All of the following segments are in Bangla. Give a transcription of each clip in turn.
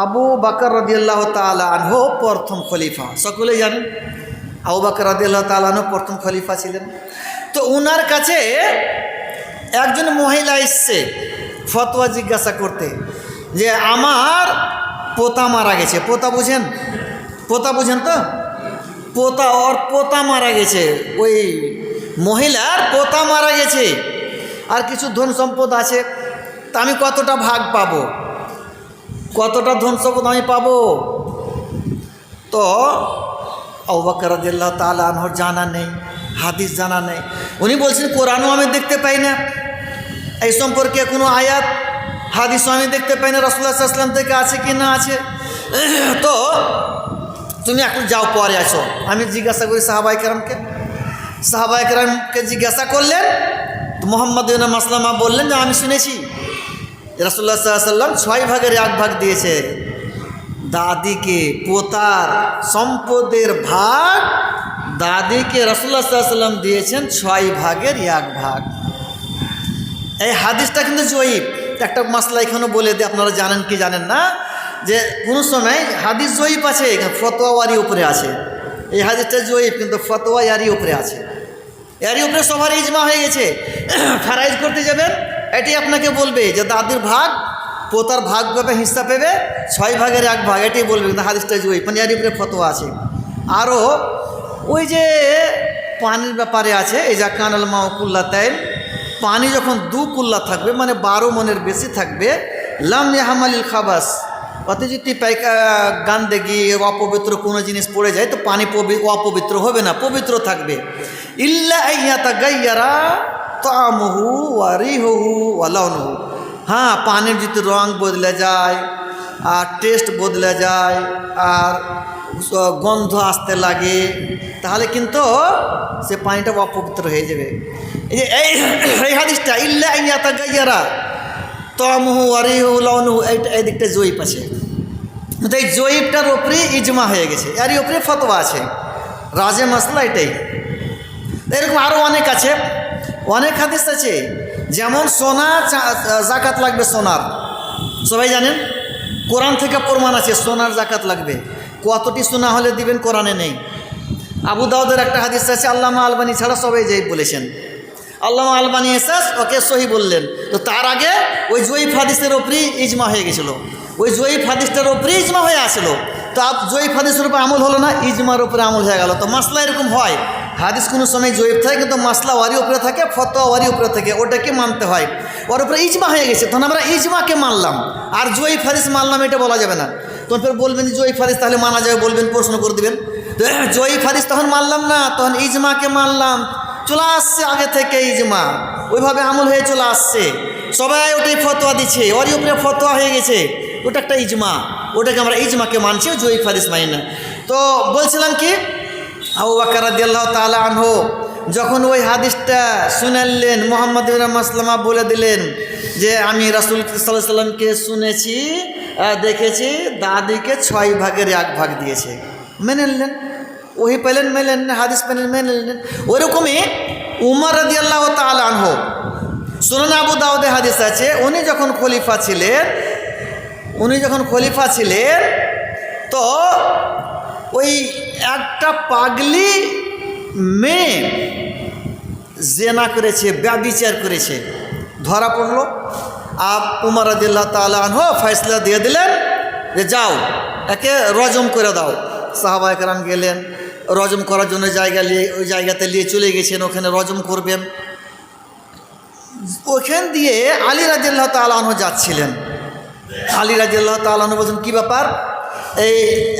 আবু বকর রাদিয়াল্লাহু তাআলা আনহু প্রথম খলিফা, সকলেই জানেন আবু বকর রাদিয়াল্লাহু তাআলা আনহু প্রথম খলিফা ছিলেন। তো ওনার কাছে একজন মহিলা এসছে ফতোয়া জিজ্ঞাসা করতে যে আমার পোতা মারা গেছে। পোতা বুঝেন? পোতা বুঝেন তো? পোতা মারা গেছে, ওই মহিলার পোতা মারা গেছে, আর কিছু ধন সম্পদ আছে, তা আমি কতটা ভাগ পাবো, কতটা ধন সম্পদ আমি পাবো? তো আবু বকর রাদিয়াল্লাহু তাআলা আনহুর জানা নেই, হাদিস জানা নেই। উনি বলছেন কোরআনও আমি দেখতে পাই না, এই সম্পর্কে কোনো আয়াত হাদিসও আমি দেখতে পাই না, রাসূলুল্লাহ সাল্লাল্লাহু আলাইহি ওয়াসাল্লাম থেকে আছে কি না আছে। তো তুমি এখন যাও, পরে আসো। আমি জিজ্ঞাসা করি সাহাবায়ে কেরামকে জিজ্ঞাসা করলেন, তো মুহাম্মদ ইবনে মাসলামা বললেন যে আমি শুনেছি রাসূলুল্লাহ সাল্লাল্লাহু আলাইহি ওয়াসাল্লাম 6 ভাগের 1 ভাগ দিয়েছে দাদিকে, পোতার সম্পদের ভাগ দাদিকে রাসূলুল্লাহ সাল্লাল্লাহু আলাইহি ওয়াসাল্লাম দিয়েছেন 6 ভাগের 1 ভাগ। এই হাদিসটা কিন্তু জয়ীফ। একটা মাসলা এখানেও বলে দিই, আপনারা জানেন কি জানেন না, যে কোনো সময় হাদিস জয়ীফ আছে, ফতোয়া ওয়ারি উপরে আছে। এই হাদিসটা জয়ীফ, কিন্তু ফতোয়া ইয়ারি উপরে আছে, ইয়ারি উপরে সবার ইজমা হয়ে গেছে। ফারাইজ করতে যাবেন, এটি আপনাকে বলবে যে দাদির ভাগ, পোতার ভাগ পাবে, হিস্সা পেবে 6 ভাগের 1 ভাগ, এটাই বলবে, কিন্তু হাদিসটা জয়ীফ, মানে ইয়ারি উপরে ফতোয়া আছে। আরও ওই যে পানির ব্যাপারে আছে, এই যা কানাল মাও কুল্লাতাইন, পানি যখন 2 কুল্লা থাকবে, মানে 12 মনের বেশি থাকবে, লাম ইয়াহমালিল খাবাস, অত যদি গান্দেগি অপবিত্র কোনো জিনিস পড়ে যায় তো পানি অপবিত্র হবে না, পবিত্র থাকবে। ইল্লা আইয়াতাগাইয়ারা তা'মুহু ওয়া রিহুহু ওয়া লাউনুহু, হ্যাঁ পানির যদি রং বদলে যায় আর টেস্ট বদলে যায় আর গন্ধ আসতে লাগে, তাহলে কিন্তু সে পানিটা অপবিত্র হয়ে যাবে। এই যে এই হাদিসটা ইল্লা আইয়াতাগাইয়ারা তা'মুহু ওয়া রিহুহু লাউনুহু, এই দিকটা জয়ীফ আছে। তো এই জয়ীফটার উপরেই ইজমা হয়ে গেছে, এরই উপরে ফতোয়া আছে, রাজে মাসলা এটাই। এরকম আরও অনেক আছে, অনেক হাদিস আছে। যেমন সোনা জাকাত লাগবে, সোনার সবাই জানেন, কোরআন থেকে প্রমাণ আছে সোনার জাকাত লাগবে। কতটি সোনা হলে দিবেন কোরআনে নেই। আবু দাউদের একটা হাদিস আছে, আল্লামা আলবানী ছাড়া সবাই যেই বলেছেন, আল্লামা আলবানী এসাস ওকে সহি বললেন। তো তার আগে ওই জয়ীফ হাদিসের উপরেই ইজমা হয়ে গেছিলো, ওই জয়ীফ হাদিসটার উপরে ইজমা হয়ে আসলো। তো জয়ীফ হাদিসের উপরে আমল হলো না, ইজমার উপরে আমল হয়ে গেল। তো মাসলা এরকম হয়, হাদিস কোনো সময় জয়ীফ থাকে কিন্তু মাসলা ওয়ারি উপরে থাকে, ফতোয়া ওয়ারি উপরে থাকে, ওটাকে মানতে হয়। ওর উপরে ইজমা হয়ে গেছে, তখন আমরা ইজমাকে মানলাম, আর জয়ীফ হাদিস মানলাম এটা বলা যাবে না। তখন ফের বলবেন যে জয়ীফ হাদিস তাহলে মানা যাবে, বলবেন, প্রশ্ন করে দেবেন। তো জয়ীফ হাদিস তখন মানলাম না, তখন ইজমাকে মানলাম, চলে আসছে আগে থেকে ইজমা, ওইভাবে আমল হয়ে চলে আসছে, সবাই ওটাই ফতোয়া দিচ্ছে, ওরই উপরে ফতোয়া হয়ে গেছে, ওটা একটা ইজমা, ওটাকে আমরা ইজমাকে মানছি, জয়ীফ হাদিস মানি না। তো বলছিলাম কি, আবু বকর রাদিয়াল্লাহু তাআলা আনহু যখন ওই হাদিসটা শুনালেন, মুহাম্মদ ইবনে মাসলামা বলে দিলেন যে আমি রাসূল সাল্লাল্লাহু আলাইহি ওয়াসাল্লামকে শুনেছি, দেখেছি দাদিকে 6 ভাগের 1 ভাগ দিয়েছে, মেনে নিলেন। ওহি পেলেন, মেনে নিলেন, হাদিস পেলেন, মেনে নিলেন। ওইরকমই উমর রাদিয়াল্লাহু তাআলা আনহু, সুনান আবু দাউদে হাদিস আছে, উনি যখন খলিফা ছিলেন তো ওই একটা পাগলি মেয়ে জেনা করেছে, ব্যভিচার করেছে, ধরা পড়লো। আর উমর রাদিয়াল্লাহু তাআলা আনহু ফয়সালা দিয়ে দিলেন যে যাও একে রজম করে দাও। সাহাবায়ে কেরাম গেলেন রজম করার জন্য, ওই জায়গাতে নিয়ে চলে গেছেন, ওখানে রজম করবেন। ওখান দিয়ে আলী রাদিয়াল্লাহু তাআলা আনহু যাচ্ছিলেন। আলী রাদিয়াল্লাহু তাআলা আনহু বলছেন কী ব্যাপার, এই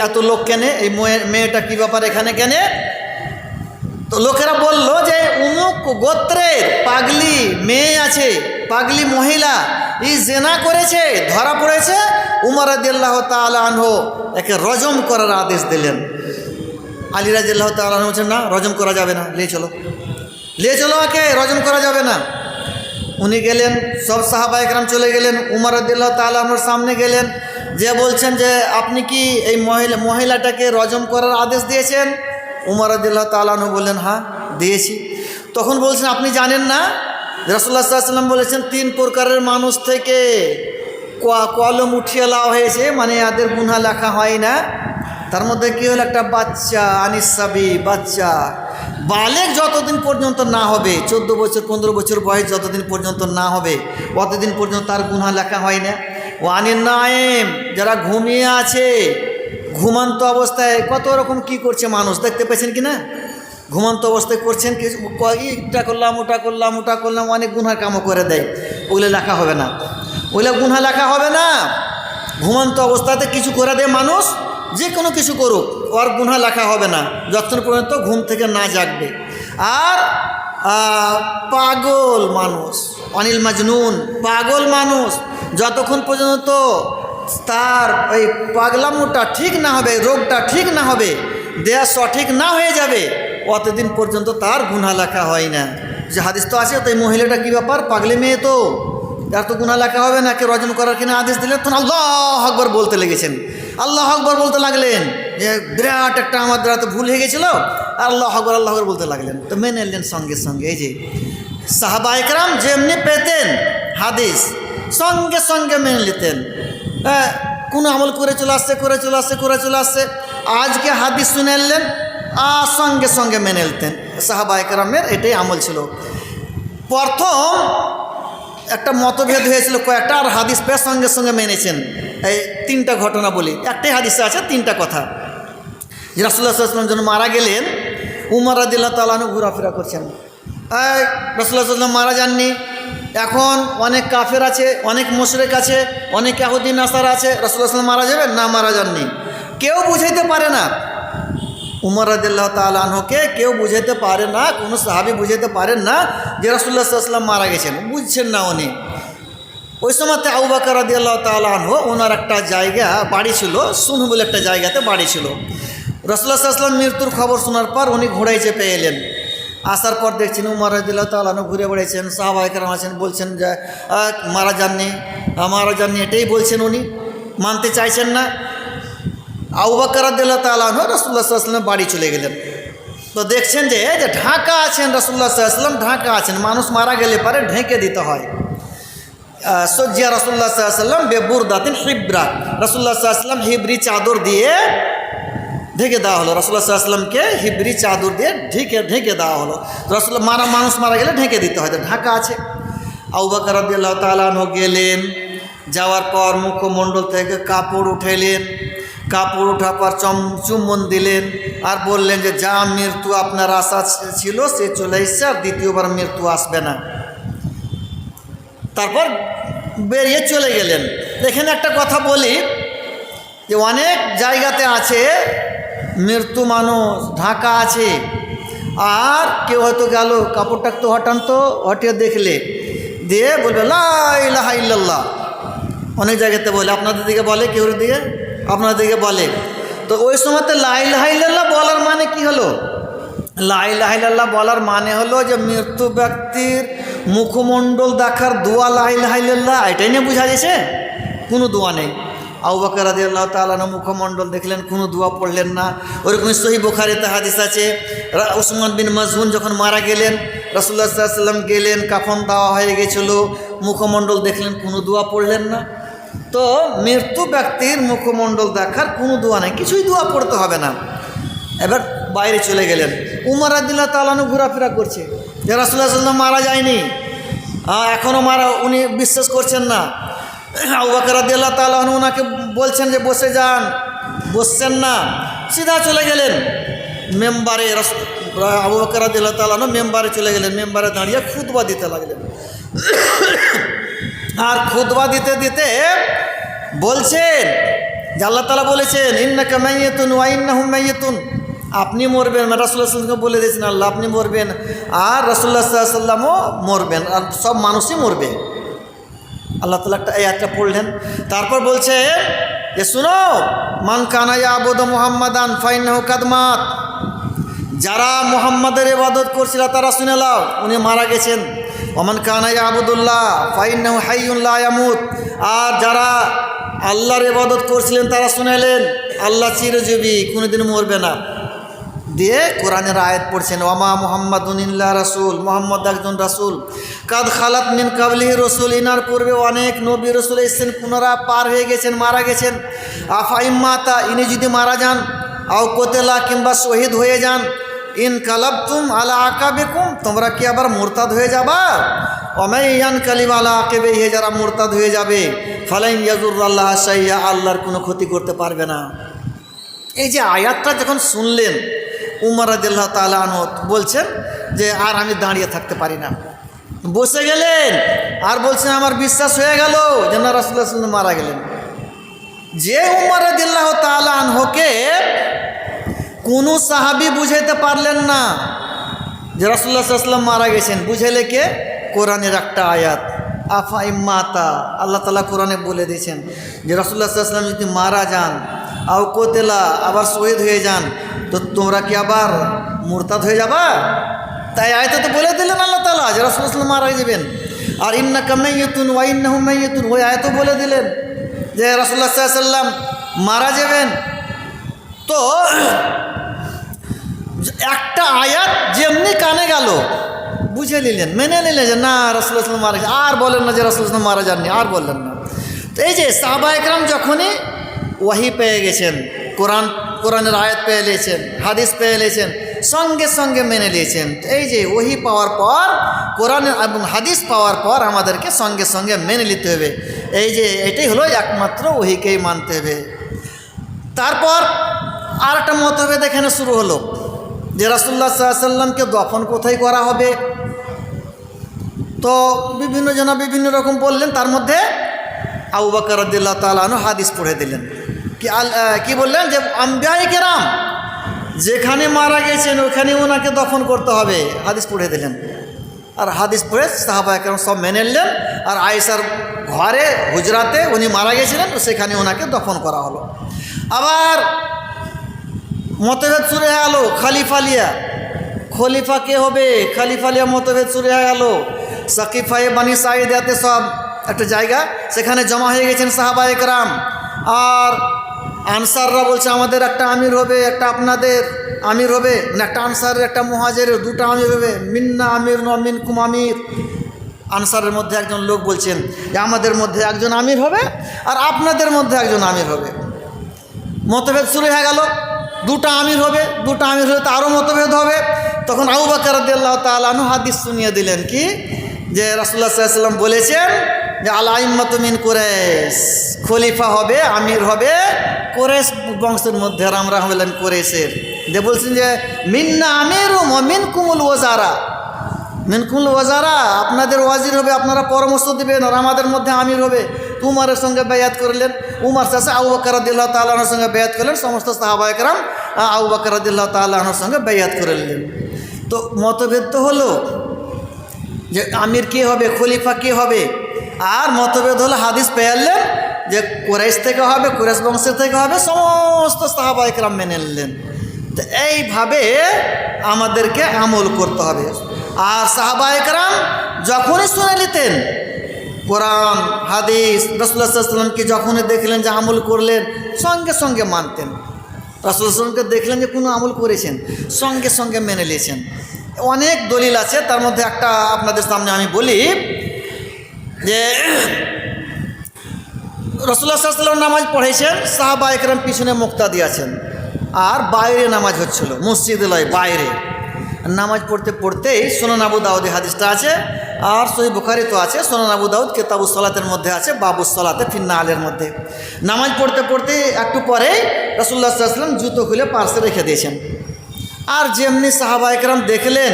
এত লোক কেনে, এই মেয়েটা কী ব্যাপার এখানে কেনে? তো লোকেরা বলল যে অমুক গোত্রের পাগলি মেয়ে আছে, পাগলি মহিলা, এই জেনা করেছে, ধরা পড়েছে। উমর রাদিয়াল্লাহু তাআলা আনহু একে রজম করার আদেশ দিলেন। আলী রাদিয়াল্লাহু তাআলা আনহু বলছেন না, রজম করা যাবে না, নিয়ে চলো একে, রজম করা যাবে না। উনি গেলেন, সব সাহাবায়ে কেরাম চলে গেলেন, উমর রাদিয়াল্লাহু তাআলা আনহুর সামনে গেলেন, যে বলছেন যে আপনি কি এই মহিলাটাকে রজম করার আদেশ দিয়েছেন? উমর রাদিয়াল্লাহু তাআলা আনহু বললেন হ্যাঁ দিয়েছি। তখন বলছেন আপনি জানেন না রাসূলুল্লাহ সাল্লাল্লাহু আলাইহি ওয়াসাল্লাম বলেছেন 3 প্রকারের মানুষ থেকে কলম উঠিয়ে লাওয়া হয়েছে, মানে এদের গুনাহ লেখা হয় না। তার মধ্যে কী হলো, একটা বাচ্চা আনিসাবি বাচ্চা বালেগ যতদিন পর্যন্ত না হবে, 14 বছর 15 বছর বয়স যতদিন পর্যন্ত না হবে অতদিন পর্যন্ত তার গুনাহ লেখা হয় না। ও আনির নায়েম, যারা ঘুমিয়ে আছে, ঘুমান্ত অবস্থায় কত রকম কি করছে মানুষ, দেখতে পেয়েছেন কি না? ঘুমান্ত অবস্থায় করছেন, এটা করলাম ওটা করলাম ওটা করলাম, অনেক গুনার কামও করে দেয়, ওগুলো লেখা হবে না, ওগুলো গুনাহ লেখা হবে না। ঘুমান্ত অবস্থাতে কিছু করে দেয় মানুষ, যে কোনো কিছু করুক, ওর গুনাহ লেখা হবে না যতক্ষণ পর্যন্ত ঘুম থেকে না জাগবে। আর পাগল মানুষ, অনিল মাজনুন, পাগল মানুষ যতক্ষণ পর্যন্ত তার ওই পাগলামোটা ঠিক না হবে, রোগটা ঠিক না হবে, দেয়া সঠিক না হয়ে যাবে, অতদিন পর্যন্ত তার গুনাহ লেখা হয় না। যে হাদিস তো আছে, তো এই মহিলাটা কী ব্যাপার, পাগলি মেয়ে তো, তার তো গুনাহ লেখা হবে না, কে রজন করার কিনা আদেশ দিলেন, তখন আল্লাহু আকবার বলতে লেগেছেন, আল্লাহু আকবার বলতে লাগলেন, যে বিরাট একটা আমার দ্বারা তো ভুল হয়ে গেছিলো, আল্লাহু আকবার বলতে লাগলেন, তো মেনে নিলেন সঙ্গে সঙ্গে। এই যে সাহাবা একরাম যেমনি পেতেন হাদিস সঙ্গে সঙ্গে মেনে নিতেন, কোনো আমল করে চলে আসছে, আজকে হাদিস শুনে এলেন আর সঙ্গে সঙ্গে মেনে নিতেন। সাহাবা একরামের এটাই আমল ছিল। প্রথম একটা মতভেদ হয়েছিল কয়েকটা, আর হাদিস পেয়ে সঙ্গে সঙ্গে মেনেছেন। এই 3টা ঘটনা বলি, একটাই হাদিসে আছে 3টা কথা। যে রাসূলুল্লাহ সাল্লাল্লাহু আলাইহি ওয়াসাল্লাম যখন মারা গেলেন, উমর রাদিয়াল্লাহু তাআলা আনহু ঘোরাফেরা করছেন, রাসূলুল্লাহ সাল্লাল্লাহু আলাইহি ওয়াসাল্লাম মারা যাননি, এখন অনেক কাফের আছে, অনেক মুশরিক আছে, অনেক ইহুদি নাসারা আছে, রাসূলুল্লাহ সাল্লাল্লাহু আলাইহি ওয়াসাল্লাম মারা যাবেন না, মারা যাননি, কেউ বুঝাইতে পারে না। উমর রাদিয়াল্লাহু তাআলা আনহুকে কেউ বুঝাইতে পারে না, কোনো সাহাবী বুঝাইতে পারেন না যে রাসূলুল্লাহ সাল্লাল্লাহু আলাইহি ওয়াসাল্লাম মারা গেছেন, বুঝছেন না উনি। ওই সময়তে আবু বকর রাদিয়াল্লাহু তাআলা আনহু, ওনার একটা জায়গা বাড়ি ছিল, সুন বলে একটা জায়গাতে বাড়ি ছিল। রাসূলুল্লাহ সাল্লাল্লাহু আলাইহি ওয়াসাল্লাম মৃত্যুর খবর শোনার পর উনি ঘোড়ায় চেপে এলেন। আসার পর দেখছেন উমর রাদিয়াল্লাহু তাআলা আনহু ঘুরে বেড়াচ্ছেন, সাহাবায়ে কেরাম আছেন, বলছেন যে মারা যাননি, এটাই বলছেন, উনি মানতে চাইছেন না। আবু বকর রাদিয়াল্লাহু তাআলা আনহু রাসূলুল্লাহ সাল্লাল্লাহু আলাইহি ওয়াসাল্লাম বাড়ি চলে গেলেন। তো দেখছেন যে ঢাকা আছেন, রাসূলুল্লাহ সাল্লাল্লাহু আলাইহি ওয়াসাল্লাম ঢাকা আছেন, মানুষ মারা গেলে পরে ঢেকে দিতে হয়। সজ্জিয়া রাসূলুল্লাহ সাল্লাল্লাহু আলাইহি ওয়াসাল্লাম বেবুরদাতিন হিবরা, রাসূলুল্লাহ সাল্লাল্লাহু আলাইহি ওয়াসাল্লাম হিবরি চাদর দিয়ে ঢেকে দেওয়া হলো, রাসূলুল্লাহ সাল্লাল্লাহু আলাইহি ওয়াসাল্লামকে হিবরি চাদর দিয়ে ঢেকে দেওয়া হলো। রাসূলুল্লাহ মানুষ মারা গেলে ঢেকে দিতে হয়, ঢাকা আছে। আবু বকর রাদিয়াল্লাহু তাআলা আনহু গেলেন, যাওয়ার পর মুখমণ্ডল থেকে কাপড় উঠাইলেন, কাপড় উঠার পর চুম্বন দিলেন, আর বললেন যে যা মৃত্যু আপনার আশা ছিল সে চলে এসছে, আর দ্বিতীয়বার মৃত্যু আসবে না। তারপর বেরিয়ে চলে গেলেন। এখানে একটা কথা বলি, যে অনেক জায়গাতে আছে মৃত্যু মানুষ ঢাকা আছে, আর কেউ হয়তো গেল কাপড়টা তো হটিয়ে দেখলে দিয়ে বলবে লা ইলাহা ইল্লাল্লাহ, অনেক জায়গাতে বলে, আপনাদের দিকে বলে, কেউর দিকে আপনাদের দিকে বলে। তো ওই সময়তে লা ইলাহা ইল্লাল্লাহ বলার মানে কি হলো? লা ইলাহা ইল্লাল্লাহ বলার মানে হলো যে মৃত্যু ব্যক্তির মুখমণ্ডল দেখার দোয়া লা ইলাহা ইল্লাল্লাহ, এটাই নিয়ে বোঝা গেছে, কোনো দোয়া নেই। আবু বকর রাদিয়াল্লাহু তাআলা আনহু মুখমণ্ডল দেখলেন, কোনো দোয়া পড়লেন না। ওরকম সহিহ বুখারীতে হাদিস আছে, উসমান বিন মাজউন যখন মারা গেলেন, রাসূলুল্লাহ সাল্লাল্লাহু আলাইহি ওয়াসাল্লাম গেলেন, কাফন দেওয়া হয়ে গেছিল, মুখমণ্ডল দেখলেন, কোনো দোয়া পড়লেন না। তো মৃত্যু ব্যক্তির মুখমণ্ডল দেখার কোনো দোয়া নেই, কিছুই দোয়া পড়তে হবে না। এবার বাইরে চলে গেলেন, উমর রাদিয়াল্লাহু তাআলা আনহু ঘোরাফেরা করছে, যে রাসূলুল্লাহ সাল্লাল্লাহু আলাইহি ওয়াসাল্লাম মারা যায়নি, এখনও মারা, উনি বিশ্বাস করছেন না। আবু বকর রাদিয়াল্লাহু তাআলা আনহু ওনাকে বলছেন যে বসে যান, বসছেন না, সিধা চলে গেলেন মেম্বারে। আবু বকর রাদিয়াল্লাহু তাআলা আনহু মেম্বারে চলে গেলেন, মেম্বারে দাঁড়িয়ে খুতবা দিতে লাগলেন। আর খুতবা দিতে দিতে বলছেন যে আল্লাহ তাআলা বলেছেন ইন্নাকা মাইয়াতুন ওয়া ইন্নাহুম মাইয়াতুন, আপনি মরবেন, রাসূলুল্লাহ সাল্লাল্লাহু আলাইহি ওয়াসাল্লামকে বলে দিয়েছেন আল্লাহ, আপনি মরবেন, আর রাসূলুল্লাহ সাল্লাল্লাহু আলাইহি ওয়াসাল্লামও মরবেন, আর সব মানুষই মরবে। আল্লাহ তাআলা একটা আয়াতটা পড়লেন। তারপর বলছে যে শুনো, মান কানা ইয়াবুদু মুহাম্মাদান ফাইন্নাহু কাদ মাত, যারা মুহাম্মাদের ইবাদত করছিল তারা শুনে নাও, উনি মারা গেছেন। ওমান কানা ইয়াবুদুল্লাহ ফাইন্নাহু হাইয়ুন লা ইয়ামুত, আর যারা আল্লাহর ইবাদত করছিলেন তারা শুনেলেন আল্লাহ চিরজীবী, কোনোদিন মরবে না। দিয়ে কোরআনের আয়াত পড়ছেন, ওমা মুহাম্মাদুন ইল্লা রাসূল, মোহাম্মদ একজন রাসূল, কাদ খালাত মিন কাবলিহি রাসূল, ইনার পূর্বে অনেক নবী রাসূল এসেছেন, পুনরা পার হয়ে গেছেন, মারা গেছেন। আফাইম্মাতা, ইনি যদি মারা যান, আও কোতেলা, কিংবা শহীদ হয়ে যান, ইন কালাবতুম আলা আকাবিকুম, তোমরা কি আবার মুরতাদ হয়ে যাবা? ওমাইয়ান কালিম আলা আকিবিহি, যারা মুরতাদ হয়ে যাবে, ফালাইন ইয়াজুরুল্লাহ শাইয়া, আল্লাহর কোনো ক্ষতি করতে পারবে না। এই যে আয়াতটা যখন শুনলেন, উমর রাদিয়াল্লাহু তাআলা আনহু বলছেন যে আর আমি দাঁড়িয়ে থাকতে পারি না, বসে গেলেন আর বলছেন আমার বিশ্বাস হয়ে গেল যে না, রাসূলুল্লাহ সাল্লাল্লাহু আলাইহি ওয়াসাল্লাম মারা গেলেন। যে উমর রাদিয়াল্লাহু তাআলা আনহুকে কোনো সাহাবী বুঝাইতে পারলেন না যে রাসূলুল্লাহ সাল্লাল্লাহু আলাইহি ওয়াসাল্লাম মারা গেছেন, বুঝাইলে কে? কোরআনের একটা আয়াত, আফা ইম্মাতা, আল্লাহ তাআলা কোরআনে বলে দিয়েছেন যে রাসূলুল্লাহ সাল্লাল্লাহু আলাইহি ওয়াসাল্লাম যদি মারা যান, আও কোতেলা, আবার শহীদ হয়ে যান, তো তোমরা কি আবার মুরতাদ হয়ে যাবা? তাই আয়াতে তো বলে দিলেন আল্লাহ তাআলা যে রাসূলুল্লাহ সাল্লাল্লাহু আলাইহি ওয়াসাল্লাম মারা যাবেন। আর ইন্নাকা মাইয়িতুন ওয়া ইন্নাহুম মাইয়িতুন, ওই আয়াতও বলে দিলেন যে রাসূলুল্লাহ সাল্লাল্লাহু আলাইহি ওয়াসাল্লাম মারা যাবেন। তো একটা আয়াত যেমনি কানে গেল, বুঝে নিলেন, মেনে নিলেন যে না, রাসূলুল্লাহ সাল্লাল্লাহু আলাইহি ওয়াসাল্লাম মারা গেছেন, আর বলেন না যে রাসূলুল্লাহ সাল্লাল্লাহু আলাইহি ওয়াসাল্লাম মারা যাননি, আর বললেন না। তো এই যে সাহাবা একরাম যখনই ওয়াহি পেয়ে গেছেন, কোরআনের আয়াত পেয়ে নিয়েছেন, হাদিস পেয়ে নিয়েছেন, সঙ্গে সঙ্গে মেনে নিয়েছেন। এই যে ওহি পাওয়ার পর, কোরআন এবং হাদিস পাওয়ার পর আমাদেরকে সঙ্গে সঙ্গে মেনে নিতে হবে। এই যে এটাই হলো একমাত্র ওহিকেই মানতে হবে। তারপর আর একটা মতভেদ এখানে শুরু হলো যে রাসূলুল্লাহ সাল্লাল্লাহু আলাইহি ওয়াসাল্লামকে দফন কোথায় করা হবে। তো বিভিন্ন জনা বিভিন্ন রকম বললেন, তার মধ্যে আবু বকর রাদিয়াল্লাহু তাআলা আনহু হাদিস পড়ে দিলেন। কি বললেন? যে আম্বিয়ায়ে কেরাম যেখানে মারা গেছেন ওখানে ওনাকে দফন করতে হবে, হাদিস পড়ে দিলেন। আর হাদিস পড়ে সাহাবায়ে কেরাম সব মেনে নিলেন। আর আয়েশার ঘরে হুজরাতে উনি মারা গেছিলেন, সেখানে ওনাকে দফন করা হলো। আবার মতভেদ শুরু হয়ে গেল খলিফা কে হবে, খলিফালিয়া মতভেদ শুরু হয়ে গেল। সাকিফায়ে বানি সাঈদাতে সব একটা জায়গা, সেখানে জমা হয়ে গেছেন সাহাবায়ে কেরাম। আর আনসাররা বলছে আমাদের একটা আমির হবে, একটা আপনাদের আমির হবে, মানে একটা আনসারের একটা মুহাজিরের দুটো আমির হবে, মিন্না আমির ন মিনকুম আমির। আনসারের মধ্যে একজন লোক বলছেন যে আমাদের মধ্যে একজন আমির হবে আর আপনাদের মধ্যে একজন আমির হবে। মতভেদ শুরু হয়ে গেল, দুটো আমির হবে তো আরও মতভেদ হবে। তখন আবু বকর রাদিয়াল্লাহু তাআলা আনহু হাদিস শুনিয়ে দিলেন কি, যে রাসূলুল্লাহ সাল্লাল্লাহু আলাইহি ওয়াসাল্লাম বলেছেন যে আল আইম্মাতু মিন কুরাইশ, খলিফা হবে, আমির হবে কুরাইশ বংশের মধ্যে, আর আমরা হলেন কুরাইশের। যে বলছেন যে মিন্না আমিরুম ওয়া মিনকুমুল ওয়াজারা, মিনকুমুল ওয়াজারা, আপনাদের ওয়াজির হবে, আপনারা পরামর্শ দেবেন, আর আমাদের মধ্যে আমির হবে। উমরের সঙ্গে বেয়াত করলেন, উমর শেষে আবু বকর রাদিয়াল্লাহু তাআলা আনহুর সঙ্গে বেয়াত করলেন। সমস্ত সাহাবায়ে কেরাম আবু বকর রাদিয়াল্লাহু তাআলা আনহুর সঙ্গে বেয়াত করে নিলেন। তো মতভেদ তো হলো যে আমির কে হবে, খলিফা কে হবে। আর মতভেদ হলো হাদিস পেয়ারলেন যে কুরাইশ থেকে হবে, কুরাইশ বংশের থেকে হবে, সমস্ত সাহাবায়ে কেরাম মেনে নিলেন। তো এইভাবে আমাদেরকে আমল করতে হবে। আর সাহাবায়ে কেরাম যখনই শুনে নিতেন কোরআন হাদিস, রাসূলুল্লাহ সাল্লাল্লাহু আলাইহি ওয়াসাল্লামকে যখনই দেখলেন যে আমল করলেন, সঙ্গে সঙ্গে মানতেন। রাসূলুল্লাহ সাল্লাল্লাহু আলাইহি ওয়াসাল্লামকে দেখলেন যে কোনো আমল করেছেন, সঙ্গে সঙ্গে মেনে নিয়েছেন। অনেক দলিল আছে, তার মধ্যে একটা আপনাদের সামনে আমি বলি যে রাসূলুল্লাহ সাল্লাল্লাহু আলাইহি ওয়াসাল্লাম নামাজ পড়েছেন, সাহাবায়ে কেরাম পিছনে মুক্তাদি আছেন, আর বাইরে নামাজ হচ্ছিল, মসজিদে নয় বাইরে। নামাজ পড়তে পড়তেই সুনান আবু দাউদে হাদিসটা আছে, আর সহিহ বুখারী তো আছে, সুনান আবু দাউদ কিতাবুস সালাতের মধ্যে আছে, বাবুস সালাতে ফিন নালের মধ্যে। নামাজ পড়তে পড়তে একটু পরে রাসূলুল্লাহ সাল্লাল্লাহু আলাইহি ওয়াসাল্লাম জুতো খুলে পার্শ্বে রেখে দিয়েছেন। আর যেমনি সাহাবায়ে কেরাম দেখলেন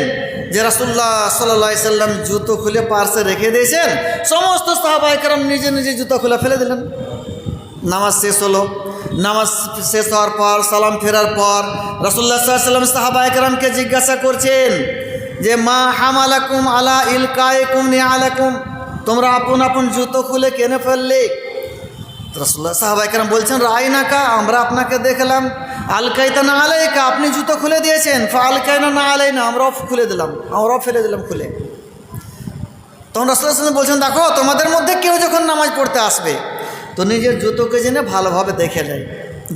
যে রাসূলুল্লাহ সাল্লাল্লাহু আলাইহি ওয়াসাল্লাম জুতো খুলে পার্শ্বে রেখে দিয়েছেন, সমস্ত সাহাবায়ে কেরাম নিজে নিজে জুতো খুলে ফেলে দিলেন। নামাজ শেষ হলো। নামাজ শেষ হওয়ার পর, সালাম ফেরার পর রাসূলুল্লাহ সাল্লাল্লাহু আলাইহি ওয়াসাল্লাম সাহাবায়ে কেরামকে জিজ্ঞাসা করছেন যে মা হামালাকুম আলা ইলকাইকুম নিআলাকুম, তোমরা আপন আপন জুতো খুলে কেনে ফেললে? রাসূলুল্লাহ সাহাবায়ে কেরাম বলছেন রাআইনাকা, আমরা আপনাকে দেখলাম, আলকাইতানা আলাইকা, আপনি জুতো খুলে দিয়েছেন, ফাআলকাইনা না আলাইনা, আমরাও খুলে দিলাম, আমরাও ফেলে দিলাম খুলে। তখন রাসূলুল্লাহ সাল্লাল্লাহু আলাইহি ওয়াসাল্লাম বলছেন দেখো, তোমাদের মধ্যে কেউ যখন নামাজ পড়তে আসবে তো নিজের জুতোকে জেনে ভালোভাবে দেখে নেয়।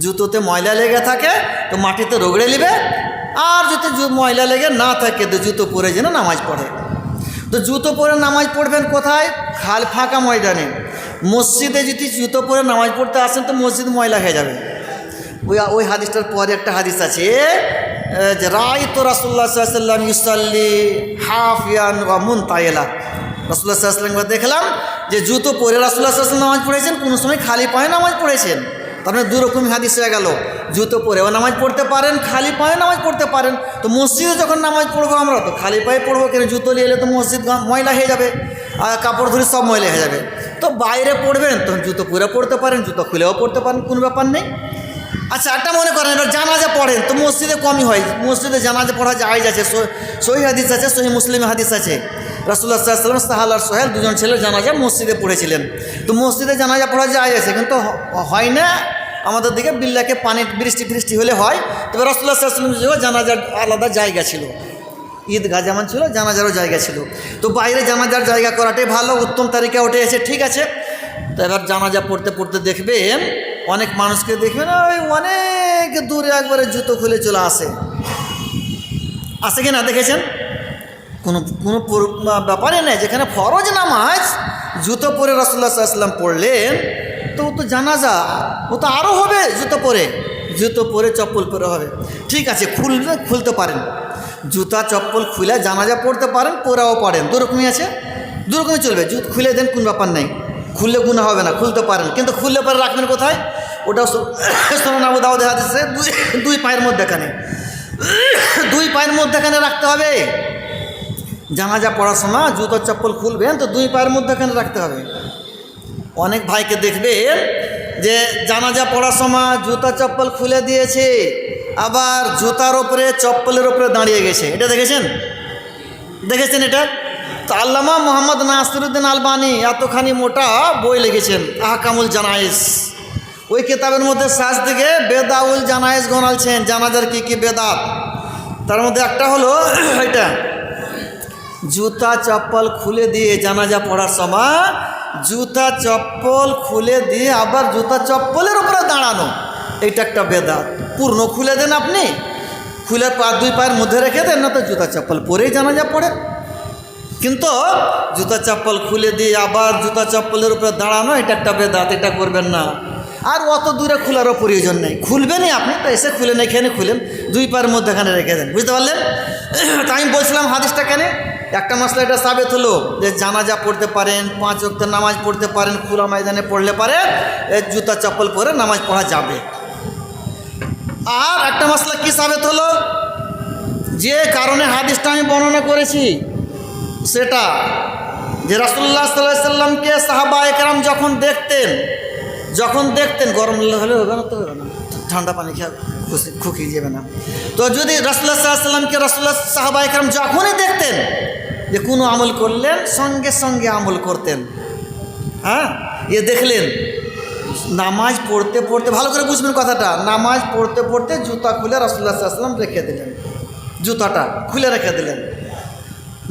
জুতোতে ময়লা লেগে থাকে তো মাটিতে রগড়ে নেবে, আর যদি ময়লা লেগে না থাকে তো জুতো পরে যেন নামাজ পড়ে। তো জুতো পরে নামাজ পড়বেন কোথায়? ফাঁকা ময়দানে। মসজিদে যদি জুতো পরে নামাজ পড়তে আসেন তো মসজিদ ময়লা হয়ে যাবে। ওই হাদিসটার পরে একটা হাদিস আছে যে রাআইতু রাসূলুল্লাহ সাল্লাল্লাহু আলাইহি ওয়াসাল্লাম ইউসাল্লি হাফিয়ান ওয়া মুনতাইলা। রাসূলুল্লাহ সাল্লাল্লাহু আলাইহি ওয়াসাল্লাম দেখলাম যে জুতো পরে রাসূলুল্লাহ সাল্লাল্লাহু আলাইহি ওয়াসাল্লাম নামাজ পড়েছেন, কোনো সময় খালি পায়ে নামাজ পড়েছেন। তার মানে দুরকমই হাদিস হয়ে গেল, জুতো পরেও নামাজ পড়তে পারেন, খালি পায়ে নামাজ পড়তে পারেন। তো মসজিদে যখন নামাজ পড়বো আমরা তো খালি পায়ে পড়বো কেন? জুতো নিয়ে এলে তো মসজিদ ময়লা হয়ে যাবে, আর কাপড় ধরে সব ময়লা হয়ে যাবে। তো বাইরে পড়বেন তখন জুতো পরে পড়তে পারেন, জুতো খুলেও পড়তে পারেন, কোনো ব্যাপার নেই। আচ্ছা, একটা মনে করেন এবার জানাজা পড়েন তো মসজিদে কমই হয়, মসজিদে জানাজা পড়া জায়েজ আছে, সহিহ হাদিস আছে, সহিহ মুসলিমে হাদিস আছে। রাসূলুল্লাহ সাল্লাল্লাহু আলাইহি ওয়াসাল্লাম সাহাল আর সোহেল দুজন ছেলে জানাজা মসজিদে পড়েছিলেন। তো মসজিদে জানাজা পড়া জায়েজ আছে, কিন্তু হয় না আমাদের দিকে বিল্লাকে পানি বৃষ্টি হলে হয়। তবে রাসূলুল্লাহ সাল্লাল্লাহু আলাইহি ওয়াসাল্লাম জানাজার আলাদা জায়গা ছিল, ঈদগাহ যেমন ছিল জানাজারও জায়গা ছিল। তো বাইরে জানাজার জায়গা করাটাই ভালো, উত্তম তারিকা ওঠে এসে, ঠিক আছে। তো এবার জানাজা পড়তে পড়তে দেখবেন অনেক মানুষকে দেখবেন ওই অনেক দূরে একবারে জুতো খুলে চলে আসে কি না দেখেছেন? কোনো ব্যাপারই নেই। যেখানে ফরজ নামাজ জুতো পরে রাসূলুল্লাহ সাল্লাল্লাহু আলাইহি ওয়াসাল্লাম পড়লেন, তো ও তো জানাজা, ও তো আরও হবে জুতো পরে চপ্পল পরে হবে। ঠিক আছে, খুলতে পারেন, জুতা চপ্পল খুলে জানাজা পড়তে পারেন, পরাও পারেন, দুরকমই আছে, দুরকমই চলবে। খুলে দেন, কোনো ব্যাপার নেই, খুললে গুনাহ হবে না, খুলতে পারেন। কিন্তু খুললে পরে রাখবেন কোথায়? ওটা সুনান আবু দাউদের হাদিসে দুই পায়ের মধ্যেখানে, দুই পায়ের মধ্যেখানে রাখতে হবে। জানাজা পড়ার সময় জুতো চপ্পল খুলবেন তো দুই পায়ের মধ্যেখানে রাখতে হবে। অনেক ভাইকে দেখবেন যে জানাজা পড়ার সময় জুতা চপ্পল খুলে দিয়েছে, আবার জুতার ওপরে চপ্পলের ওপরে দাঁড়িয়ে গেছে। এটা দেখেছেন এটা? তো আল্লামা মোহাম্মদ নাসিরউদ্দিন আলবানী এতখানি মোটা বই লিখেছেন আহকামুল জানায়েজ। ওই কিতাবের মধ্যে শেষ দিকে বেদাউল জানায়েজ গণালছেন, জানাজার কি বেদাত। তার মধ্যে একটা হলো এটা, জুতা চপ্পল খুলে দিয়ে জানাজা পড়ার সময় জুতা চপ্পল খুলে দিয়ে আবার জুতা চপ্পলের উপরে দাঁড়ানো, এইটা একটা বেদাত। পূর্ণ খুলে দেন, আপনি খুলে দুই পায়ের মধ্যে রেখে দেন, না তো জুতা চপ্পল পরেই জানাজা পড়েন। কিন্তু জুতা চপ্পল খুলে দিয়ে আবার জুতা চপ্পলের উপরে দাঁড়ানো, এটা একটা বেদাত, এটা করবেন না। আর অত দূরে খোলারও প্রয়োজন নেই, খুলবেনই আপনি তো এসে খুলে এখানে খুলেন, দুই পায়ের মধ্যেখানে রেখে দেন, বুঝতে পারলেন? তাই আমি বলছিলাম হাদিসটা কেন, একটা মশলা এটা সাবেত হলো যে জানাজা পড়তে পারেন, 5 ওয়াক্ত নামাজ পড়তে পারেন, খোলা ময়দানে পড়লে পারে জুতা চপ্পল পরে নামাজ পড়া যাবে। আর একটা মশলা কি সাবেত হলো, যে কারণে হাদিসটা আমি বর্ণনা করেছি সেটা যে রাসূলুল্লাহ সাল্লাল্লাহু আলাইহি ওয়াসাল্লামকে সাহাবায়ে কেরাম যখন দেখতেন গরম হলে হবে না, তো হবে না, ঠান্ডা পানি খেয়ে খুকিয়ে যাবে না। তো যদি রাসূলুল্লাহ সাল্লাল্লাহু আলাইহি ওয়াসাল্লামকে সাহাবায়ে কেরাম যখনই দেখতেন যে কোনো আমল করলেন সঙ্গে সঙ্গে আমল করতেন। হ্যাঁ, দেখলেন নামাজ পড়তে পড়তে, ভালো করে বুঝবেন কথাটা, নামাজ পড়তে পড়তে জুতা খুলে রাসূলুল্লাহ সাল্লাল্লাহু আলাইহি ওয়াসাল্লাম রেখে দিলেন, জুতাটা খুলে রেখে দিলেন।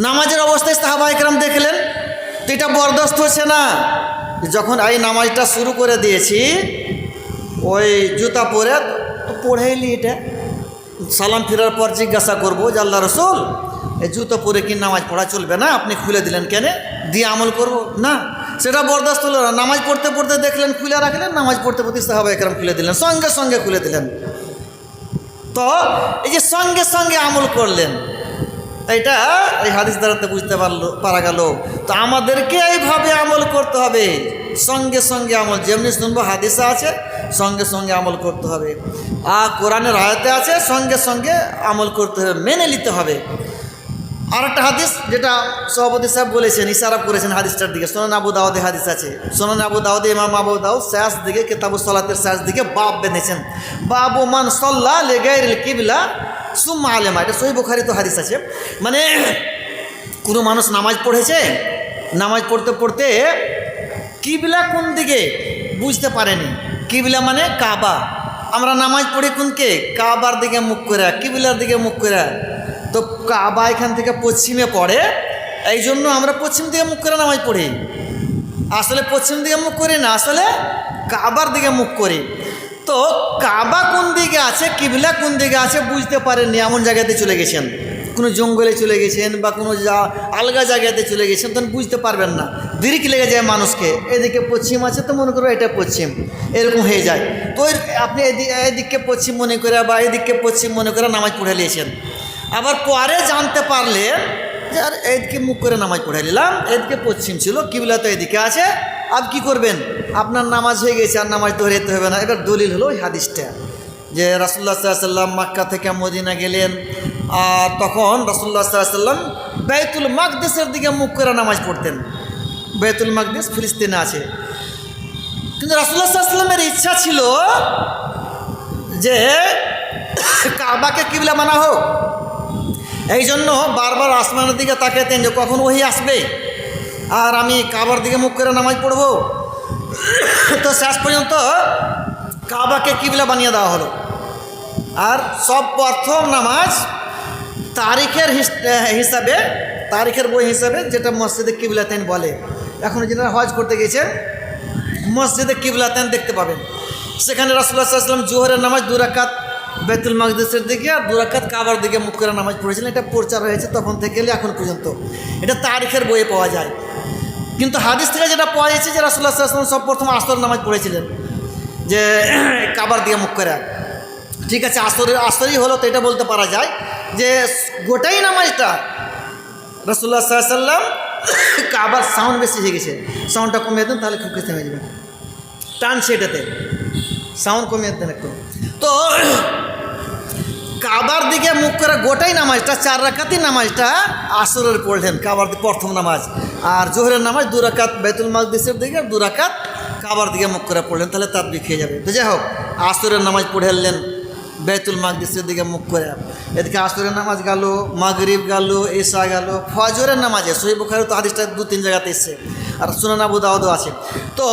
নামাজের অবস্থায় সাহাবায়ে কেরাম দেখলেন, তো এটা বরদাস্ত হচ্ছে না। যখন এই নামাজটা শুরু করে দিয়েছি ওই জুতা পরে, তো পড়েইলি, এটা সালাম ফেরার পর জিজ্ঞাসা করবো যে আল্লাহ রসুল এই জুতো পরে কি নামাজ পড়া চলবে না, আপনি খুলে দিলেন কেন, দিয়ে আমল করব না, সেটা বরদাস্ত হলো না। নামাজ পড়তে পড়তে দেখলেন খুলে রাখলেন, নামাজ পড়তে পড়তে সাহাবায়ে কেরাম খুলে দিলেন, সঙ্গে সঙ্গে খুলে দিলেন। তো এই যে সঙ্গে সঙ্গে আমল করলেন, এইটা এই হাদিস দ্বারাতে বুঝতে পারা গেল। তো আমাদেরকে এইভাবে আমল করতে হবে, সঙ্গে সঙ্গে আমল, যেমনি শুনবো হাদিসে আছে সঙ্গে সঙ্গে আমল করতে হবে, আর কোরআনের আয়াতে আছে সঙ্গে সঙ্গে আমল করতে হবে, মেনে নিতে হবে। আর একটা হাদিস যেটা সভাপতি সাহেব বলেছেন, ইশারা করেছেন হাদিসটার দিকে, সুনান আবু দাউদে হাদিস আছে, সুনান আবু দাউদে ইমাম আবু দাউদ শেষ দিকে কিতাবুস সালাতের শেষ দিকে বাব বেঁধেছেন, বাবু মান সাল্লা লিগাইরিল কিবলা সুম্মা আলেমা। এটা সহিহ বুখারী তো হাদিস আছে। মানে কোনো মানুষ নামাজ পড়েছে, নামাজ পড়তে পড়তে কিবলা কোন দিকে বুঝতে পারেনি, কিবলা মানে কাবা, আমরা নামাজ পড়ি কোনকে, কাবার দিকে মুখ করে, কিবলার দিকে মুখ করে। তো কাবা এখান থেকে পশ্চিমে পড়ে, এই জন্য আমরা পশ্চিম দিকে মুখ করে নামাজ পড়ি। আসলে পশ্চিম দিকে মুখ করি না, আসলে কাবার দিকে মুখ করি। তো কাবা কোন দিকে আছে, কিবলা কোন দিকে আছে বুঝতে পারেননি, এমন জায়গাতে চলে গেছেন, কোনো জঙ্গলে চলে গেছেন বা কোনো আলগা জায়গাতে চলে গেছেন, তখন বুঝতে পারবেন না, দিরিক লেগে যায় মানুষকে। এদিকে পশ্চিম আছে তো মনে করো এটা পশ্চিম, এরকম হয়ে যায়। তো আপনি এদিককে পশ্চিম মনে করে বা এদিককে পশ্চিম মনে করে নামাজ পড়ে নিয়েছেন। আবার পরে জানতে পারলেন যে আর এদিকে মুখ করে নামাজ পড়ে নিলাম, এদিকে পশ্চিম ছিল, কিবলা তো এদিকে আছে। আর কি করবেন, আপনার নামাজ হয়ে গেছে, আর নামাজ ধরে যেতে হবে না। এবার দলিল হলো ওই হাদিসটা যে রাসূলুল্লাহ সাল্লাল্লাহু আলাইহি ওয়াসাল্লাম মক্কা থেকে মদিনা গেলেন, আর তখন রাসূলুল্লাহ সাল্লাল্লাহু আলাইহি ওয়াসাল্লাম বাইতুল মাকদিসের দিকে মুখ করে নামাজ পড়তেন। বাইতুল মাকদিস ফিলিস্তিনে আছে, কিন্তু রাসূলুল্লাহ সাল্লাল্লাহু আলাইহি ওয়াসাল্লামের ইচ্ছা ছিল যে কাবাকে কিবলা বানা হোক। এই জন্য বারবার আসমানের দিকে তাকাতেন যে কখন ওহি আসবে আর আমি কাবার দিকে মুখ করে নামাজ পড়ব। তো শেষ পর্যন্ত কাবাকে কিবলা বানিয়ে দেওয়া হলো। আর সব প্রথম নামাজ তারিখের হিসাবে, তারিখের বই হিসাবে, যেটা মসজিদে কিবলাতেন বলে। এখন যেটা হজ করতে গেছে মসজিদে কিবলাতেন দেখতে পাবেন, সেখানে রাসূলুল্লাহ সাল্লাল্লাহু আলাইহি ওয়াসাল্লাম জোহরের নামাজ 2 রাকাত বাইতুল মাকদিসের দিকে আর 2 রাকাত কাবার দিকে মুখ করে নামাজ পড়েছিলেন। এটা প্রচার হয়েছে তখন থেকে এখন পর্যন্ত, এটা তারিখের বইয়ে পাওয়া যায়। কিন্তু হাদিস থেকে যেটা পাওয়া যাচ্ছে যে রাসূলুল্লাহ সাল্লাল্লাহু আলাইহি ওয়াসাল্লাম সব প্রথম আসর নামাজ পড়েছিলেন যে কাবার দিকে মুখ করে। ঠিক আছে, আসরই হলো, তো এটা বলতে পারা যায় যে গোটাই নামাজটা রাসূলুল্লাহ সাল্লাল্লাহু আলাইহি ওয়াসাল্লাম কাবার সাউন্ড বেশি হয়ে গেছে, সাউন্ডটা কমিয়ে দেন তাহলে খুব কিছু হয়ে যাবে, টানছে এটাতে, সাউন্ড কমিয়ে দেন একটু। তো কাবার দিকে মুখ করে গোটাই নামাজটা 4 রাকাতই নামাজটা আসরের পড়লেন, কাবার প্রথম নামাজ। আর জোহরের নামাজ 2 রাকাত বাইতুল মাকদিসের দিকে আর 2 রাকাত কাবার দিকে মুখ করে পড়লেন, তাহলে তার খেয়ে যাবে। তো যাই হোক, আসরের নামাজ পড়েলেন বাইতুল মাকদিসের দিকে মুখ করে। এদিকে আসরের নামাজ গেল, মাগরিব গেল, এশা গেল, ফজরের নামাজে সহিহ বুখারী তো হাদিসটা 2-3 জায়গাতে এসেছে, আর সুনান আবু দাউদও আছে। তো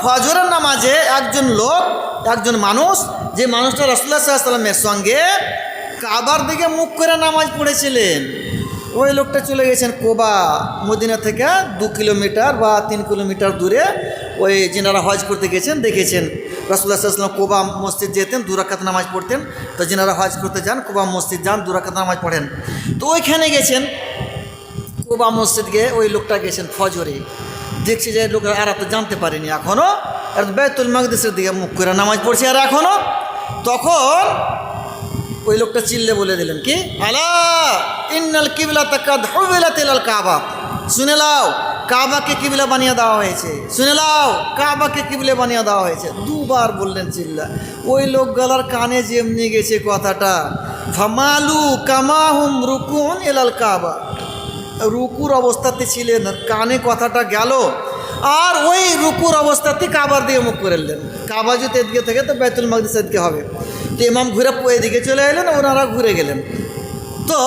ফজরের নামাজে একজন মানুষ, যে মানুষটা রাসূলুল্লাহ সাল্লাল্লাহু আলাইহি ওয়াসাল্লামের সঙ্গে কাবার দিকে মুখ করে নামাজ পড়েছিলেন, ওই লোকটা চলে গেছেন কোবা, মদিনা থেকে 2 কিলোমিটার বা 3 কিলোমিটার দূরে। ওই যেনারা হজ করতে গেছেন দেখেছেন রাসূলুল্লাহ সাল্লাল্লাহু আলাইহি ওয়াসাল্লাম কোবা মসজিদ যেতেন, 2 রাকাত নামাজ পড়তেন। তো যেনারা হজ করতে যান কোবা মসজিদ যান, 2 রাকাত নামাজ পড়েন। তো ওইখানে গেছেন কোবা মসজিদ গিয়ে ওই লোকটা গেছেন ফজরে, দেখছি যে লোক আর তো জানতে পারেনি এখনও, আর বাইতুল মাকদিসের দিকে মুখ করে নামাজ পড়ছে আর এখনও। তখন ওই লোকটা চিল্লে বলে দিলেন কি, আলা ইন্নাল কিবলাতা কাদ হুবিলাত ইলাল কাবা, শুনে লাও কাবাকে কিবলা বানিয়ে দেওয়া হয়েছে, শুনে লাও কাবাকে কিবলা বানিয়ে দেওয়া হয়েছে। 2 বার বললেন চিল্লা। ওই লোক গলার কানে যেমনি গেছে কথাটা, ফামালু কামাহুম রুকুন ইলাল কাবা, রুকুর অবস্থাতে ছিলেন, কানে কথাটা গেল, আর ওই রুকুর অবস্থাতে কাবার দিকে মুখ করে নিলেন। কাবা যদি এদিকে থেকে তো বাইতুল মাকদিস এদিকে হবে। তো ইমাম ঘুরে এদিকে চলে এলেন, ওনারা ঘুরে গেলেন। তো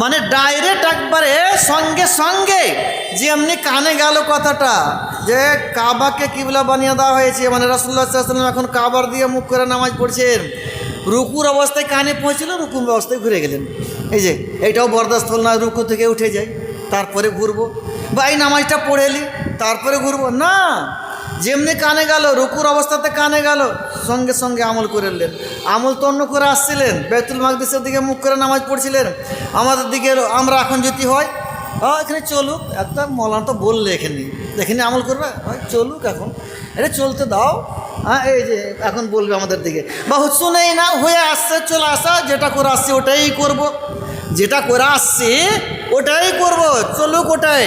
মানে ডাইরেক্ট একবারে সঙ্গে সঙ্গে যে এমনি কানে গেল কথাটা যে কাবাকে কিবলা বানিয়ে দেওয়া হয়েছে, মানে রাসূলুল্লাহ সাল্লাল্লাহু আলাইহি ওয়াসাল্লাম এখন কাবার দিয়ে মুখ করে নামাজ পড়ছেন, রুকুর অবস্থায় কানে পৌঁছল, রুকুর অবস্থায় ঘুরে গেলেন। এই যে এইটাও বরদাস্ত হল না, রুকু থেকে উঠে যাই তারপরে ঘুরবো, বা এই নামাজটা পড়েলি তারপরে ঘুরবো না, যেমনি কানে গেল রুকুর অবস্থাতে কানে গেল, সঙ্গে সঙ্গে আমল করে নিলেন। আমল তো অন্য করে আসছিলেন, বাইতুল মাকদিসের দিকে মুখ করে নামাজ পড়ছিলেন। আমাদের দিকে আমরা এখন যদি হয় এখানে চলুক, একটা মৌলানা তো বললে এখানে আমল করবে, চলুক এখন এটা চলতে দাও। হ্যাঁ, এই যে এখন বলবে আমাদের দিকে, বা শুনেই না হয়ে আসছে, চলে আসা, যেটা করে আসছে ওটাই করব, যেটা করে আসছে ওটাই করব, চলুক ওটাই।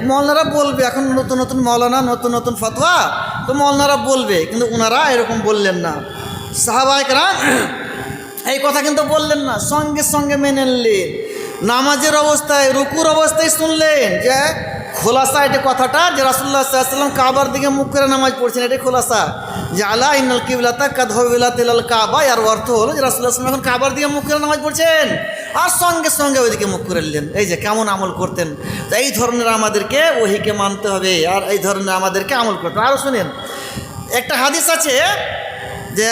মৌলানারা বলবে, এখন নতুন নতুন মৌলানা, নতুন নতুন ফতোয়া, তো মৌলানারা বলবে, কিন্তু ওনারা এরকম বললেন না। সাহাবায়ে কেরাম এই কথা কিন্তু বললেন না, সঙ্গে সঙ্গে মেনে নিলেন। নামাজের অবস্থায় রুকুর অবস্থায় শুনলেন যে খোলাসা, এটা কথাটা যে রাসূলুল্লাহ সাল্লাল্লাহু আলাইহি ওয়াসাল্লাম কাবার দিকে মুখ করে নামাজ পড়ছেন, এটাই খোলাসা যে আলা ইন্নাল কিবলাতা কাদ হুবিলাত ইলাল কাবা। এর অর্থ হলো যে রাসূলুল্লাহ সাল্লাল্লাহু আলাইহি ওয়াসাল্লাম এখন কাবার দিকে মুখ করে নামাজ পড়ছেন, আর সঙ্গে সঙ্গে ওইদিকে মুখ করে নিলেন। এই যে কেমন আমল করতেন। তো এই ধরনের আমাদেরকে ওহিকে মানতে হবে, আর এই ধরনের আমাদেরকে আমল করতে হবে। আরও শুনেন, একটা হাদিস আছে যে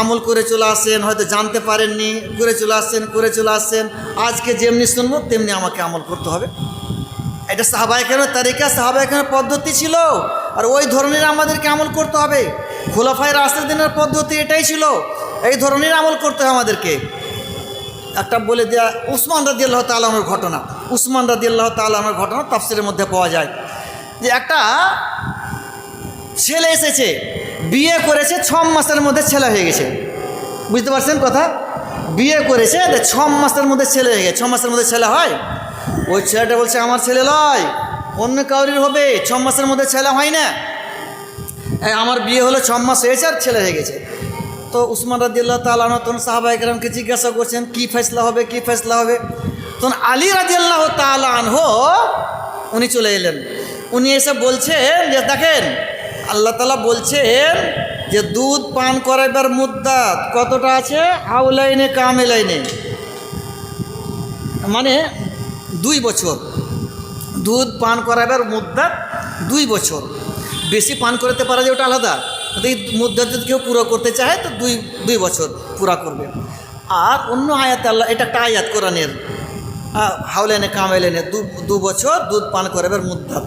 আমল করে চলে আসেন, হয়তো জানতে পারেননি, করে চলে আসছেন, আজকে যেমনি শুনবো তেমনি আমাকে আমল করতে হবে। এটা সাহাবায়ে কেরামের তারিকা, সাহাবায়ে কেরামের পদ্ধতি ছিল, আর ওই ধরনের আমাদেরকে আমল করতে হবে। খোলাফায়ে রাশিদিনের পদ্ধতি এটাই ছিল, এই ধরনের আমল করতে হয় আমাদেরকে। একটা বলে দেয়া উসমান রাদিয়াল্লাহু তাআলা আনহুর ঘটনা, উসমান রাদিয়াল্লাহু তাআলা আনহুর ঘটনা তাফসীরের মধ্যে পাওয়া যায় যে একটা ছেলে এসেছে, বিয়ে করেছে, 6 মাসের মধ্যে ছেলে হয়ে গেছে। বুঝতে পারছেন কথা? বিয়ে করেছে 6 মাসের মধ্যে ছেলে হয়ে গেছে। 6 মাসের মধ্যে ছেলে হয়? ওই ছেলেটা বলছে আমার ছেলে নয়, অন্য কাউরির হবে, 6 মাসের মধ্যে ছেলে হয় না। আমার বিয়ে হলো 6 মাস হয়েছে আর ছেলে হয়ে গেছে। তো উসমান রাদিয়াল্লাহু তাআলা আনহু তখন সাহাবায়ে কেরামকে জিজ্ঞাসা করছেন কি ফয়সলা হবে, কি ফয়সলা হবে। তখন আলী রাদিয়াল্লাহু তাআলা আনহু উনি চলে এলেন। উনি এসে বলছেন যে দেখেন আল্লাহ তাআলা বলছেন যে দুধ পান করাইবার মুদ্দাত কতটা আছে, হাউলাইনে কামিলাইনে, মানে 2 বছর দুধ পান করাইবার মুদ্দাত 2 বছর। বেশি পান করাতে পারা যায় ওটা আলাদা, এই মুদ্দাত যদি কেউ পুরো করতে চায় তো 2 বছর পুরা করবে। আর অন্য আয়াতে আল্লাহ, এটা একটা আয়াত কোরআনের, হাউলাইনে কামিলাইনে 2 বছর দুধ পান করাইবার মুদ্দাত।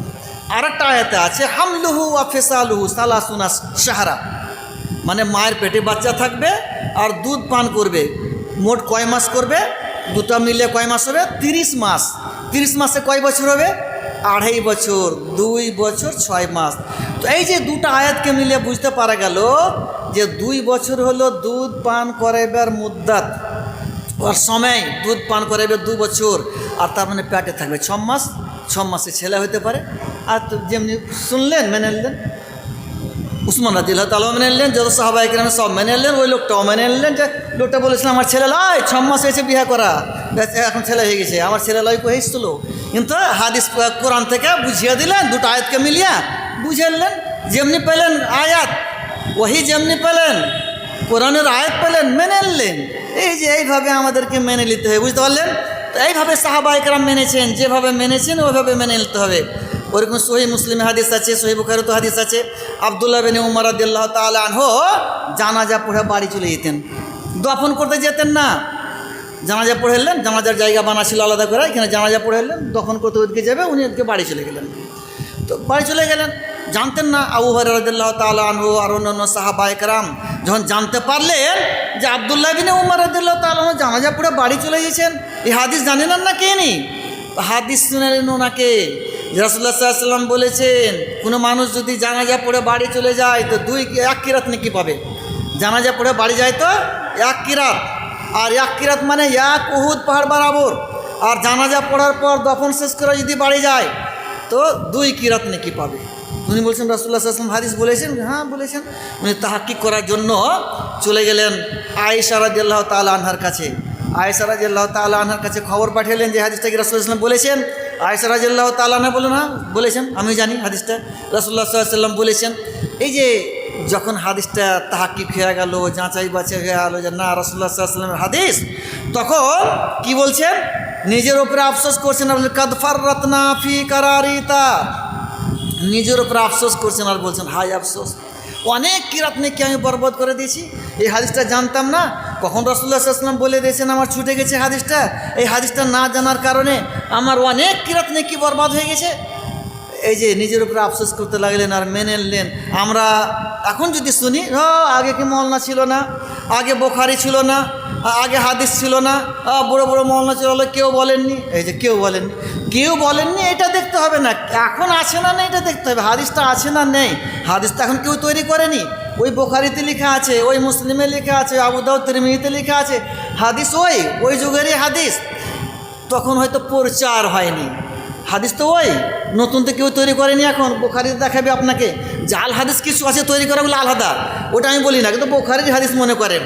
আর একটা আয়াতে আছে হামলুহু ওয়া ফিসালুহু সালাসুনা শাহরা, মানে মায়ের পেটে বাচ্চা থাকবে আর দুধ পান করবে, মোট কয় মাস করবে, দুটা মিলে কয় মাস হবে, 30 মাস। 30 মাসে কয় বছর হবে, 2.5 বছর, 2 বছর 6 মাস। তো এই যে দুটো আয়াতকে মিলিয়ে বুঝতে পারা গেল যে 2 বছর হলো দুধ পান করাইবার মুদ্দাত, ওর সময় দুধ পান করাইবে 2 বছর, আর তার মানে পেটে থাকবে 6 মাস। 6 মাসে ছেলে হতে পারে। আর যেমনি শুনলেন মেনে নিলেন, উসমান রাদিয়াল্লাহু তাআলা মেনে নিলেন, যত সাহাবায়ে কেরাম সব মেনে নিলেন, ওই লোকটাও মেনে নিলেন যে লোকটা বলেছিলাম আমার ছেলে লয়, 6 মাস হয়েছে বিয়ে করা, এখন ছেলে হয়ে গেছে, আমার ছেলে লয় কহেছিল। কিন্তু হাদিস কোরআন থেকে বুঝিয়ে দিলেন, দুটো আয়াতকে মিলিয়ে বুঝিয়ে নিলেন, যেমনি পেলেন আয়াত ওহি, যেমনি পেলেন কোরআনের আয়াত পেলেন, মেনে নিলেন। এই যে এইভাবে আমাদেরকে মেনে নিতে হবে, বুঝতে পারলেন? তো এইভাবে সাহাবায়ে কেরাম মেনেছেন, যেভাবে মেনেছেন ওইভাবে মেনে নিতে হবে। ওরকম সহি মুসলিমে হাদিস আছে, সহি বুখারীতে হাদিস আছে, আব্দুল্লাহ বিন উমর রাদিয়াল্লাহু তাআলা আনহু জানাজা পড়ে বাড়ি চলে যেতেন, দফন করতে যেতেন না। জানাজা পড়ে এলেন, জানাজার জায়গা বানা ছিল আলাদা করে, এখানে জানাজা পড়ে এলেন, দফন করতে ওদিকে যাবে, উনি ওদিকে বাড়ি চলে গেলেন। তো বাড়ি চলে গেলেন, জানতেন না। আবু হুরায়রা রাদিয়াল্লাহু তাআলা আনহু আর অন্যান্য সাহাবায়ে কেরাম যখন জানতে পারলেন যে আব্দুল্লাহ বিন উমর রাদিয়াল্লাহু তাআলা আনহু জানাজা পড়ে বাড়ি চলে গেছেন, এই হাদিস জানেন না কে নি? হাদিস শুনেলেন ওনাকে। রাসূলুল্লাহ সাল্লাল্লাহু আলাইহি ওয়াসাল্লাম বলেছেন কোনো মানুষ যদি জানাজা পড়ে বাড়ি চলে যায় তো 1 কিরাত নেকি পাবে। জানাজা পড়ে বাড়ি যায় তো 1 কিরাত, আর 1 কিরাত মানে 1 উহুদ পাহাড় বরাবর। আর জানাজা পড়ার পর দফন শেষ করে যদি বাড়ি যায় তো 2 কিরাত নেকি পাবে। উনি বলছেন রাসূলুল্লাহ সাল্লাল্লাহু আলাইহি ওয়াসাল্লাম হাদিস বলেছেন, হ্যাঁ বলেছেন। উনি তাহাক্কুক করার জন্য চলে গেলেন আয়েশা রাদিয়াল্লাহু তাআলা আনহার কাছে। আয়েশা রাদিয়াল্লাহু তাআলা আনহার কাছে খবর পাঠালেন যে হাদিসটা কি রাসূলুল্লাহ সাল্লাল্লাহু আলাইহি ওয়াসাল্লাম বলেছেন। আয়েশা রাদিয়াল্লাহু তাআলা আনহা বলেন হ্যাঁ বলেছেন, আমি জানি হাদিসটা রাসূলুল্লাহ সাল্লাল্লাহু আলাইহি ওয়াসাল্লাম বলেছেন। এই যে যখন হাদিসটা তাহাক্কুক হয়ে গেল, যাচাই বাছাই হয়ে গেল যে না রাসূলুল্লাহ সাল্লাল্লাহু আলাইহি ওয়াসাল্লামের হাদিস, তখন কি বলছেন, নিজের উপরে আফসোস করছেন, কাদ ফাররাতনা ফি কারারিতা, নিজের উপরে আফসোস করছেন আর বলছেন হায় আফসোস, অনেক কিরাত নেকি আমি বরবাদ করে দিয়েছি। এই হাদিসটা জানতাম না, কখন রাসূলুল্লাহ সাল্লাল্লাহু আলাইহি ওয়াসাল্লাম বলে দিয়েছেন, আমার ছুটে গেছে হাদিসটা। এই হাদিসটা না জানার কারণে আমার অনেক কিরাত নেকি বরবাদ হয়ে গেছে। এই যে নিজের উপরে আফসোস করতে লাগলেন আর মেনে নিলেন। আমরা এখন যদি শুনি আগে কি মওলানা ছিল না, আগে বুখারী ছিল না, আগে হাদিস ছিল না, বড় বড় মওলানা ছিল, কেউ বলেননি। এই যে কেউ বলেননি এটা দেখতে হবে না, এখন আছে না নেই এটা দেখতে হবে। হাদিসটা আছে না নেই, হাদিসটা এখন কেউ তৈরি করেনি। ওই বুখারীতে লেখা আছে, ওই মুসলিমে লেখা আছে, আবু দাউদ তিরমিজিতে লেখা আছে। হাদিস ওই যুগেরই হাদিস, তখন হয়তো প্রচার হয়নি। হাদিস তো নতুন তো কেউ তৈরি করেনি। এখন বুখারীতে দেখাবে আপনাকে জাল হাদিস কিছু আছে তৈরি করাগুলো আলাদা, ওটা আমি বলি না, কিন্তু বুখারীর হাদিস মনে করেন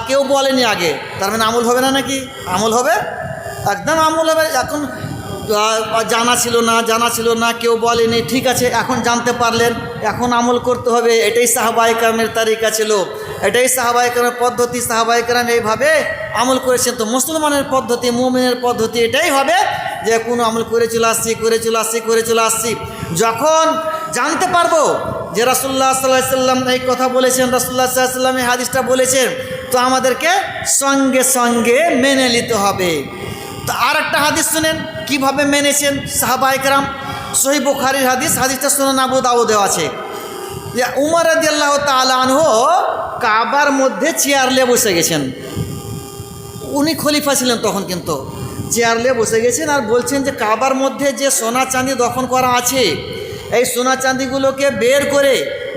কেউ বলেনি আগে, তার মানে আমল হবে না নাকি? আমল হবে, একদম আমল হবে। এখন জানা ছিল না কেউ বলেনি, ঠিক আছে এখন জানতে পারলেন, এখন আমল করতে হবে। এটাই সাহাবায়ে কেরামের তারিকা ছিল, এটাই সাহাবায়ে কেরামের পদ্ধতি। সাহাবায়ে কেরাম এইভাবে আমল করেছেন। তো মুসলমানের পদ্ধতি, মুমিনের পদ্ধতি এটাই হবে যে কোনো আমল করে চলে আসছি। যখন জানতে পারবো যে রাসূলুল্লাহ সাল্লাল্লাহু আলাইহি ওয়াসাল্লাম এই কথা বলেছেন, রাসূলুল্লাহ সাল্লাল্লাহু আলাইহি ওয়াসাল্লাম এই হাদিসটা বলেছেন, তো আমাদেরকে সঙ্গে সঙ্গে মেনে নিতে হবে। তো আর একটা হাদিস শুনেন কীভাবে মেনেছেন সাহাবায়ে কেরাম। সহিহ বুখারীর হাদিস, হাদিসটা সুনান আবু দাউদে আছে। যে উমর রাদিয়াল্লাহু তাআলা আনহু কাবার মধ্যে চেয়ার নিয়ে বসে গেছেন। উনি খলিফা ছিলেন তখন, কিন্তু চেয়ার নিয়ে বসে গেছেন আর বলছেন যে কাবার মধ্যে যে সোনা চাঁদি দফন করা আছে, এই সোনা চাঁদিগুলোকে বের করে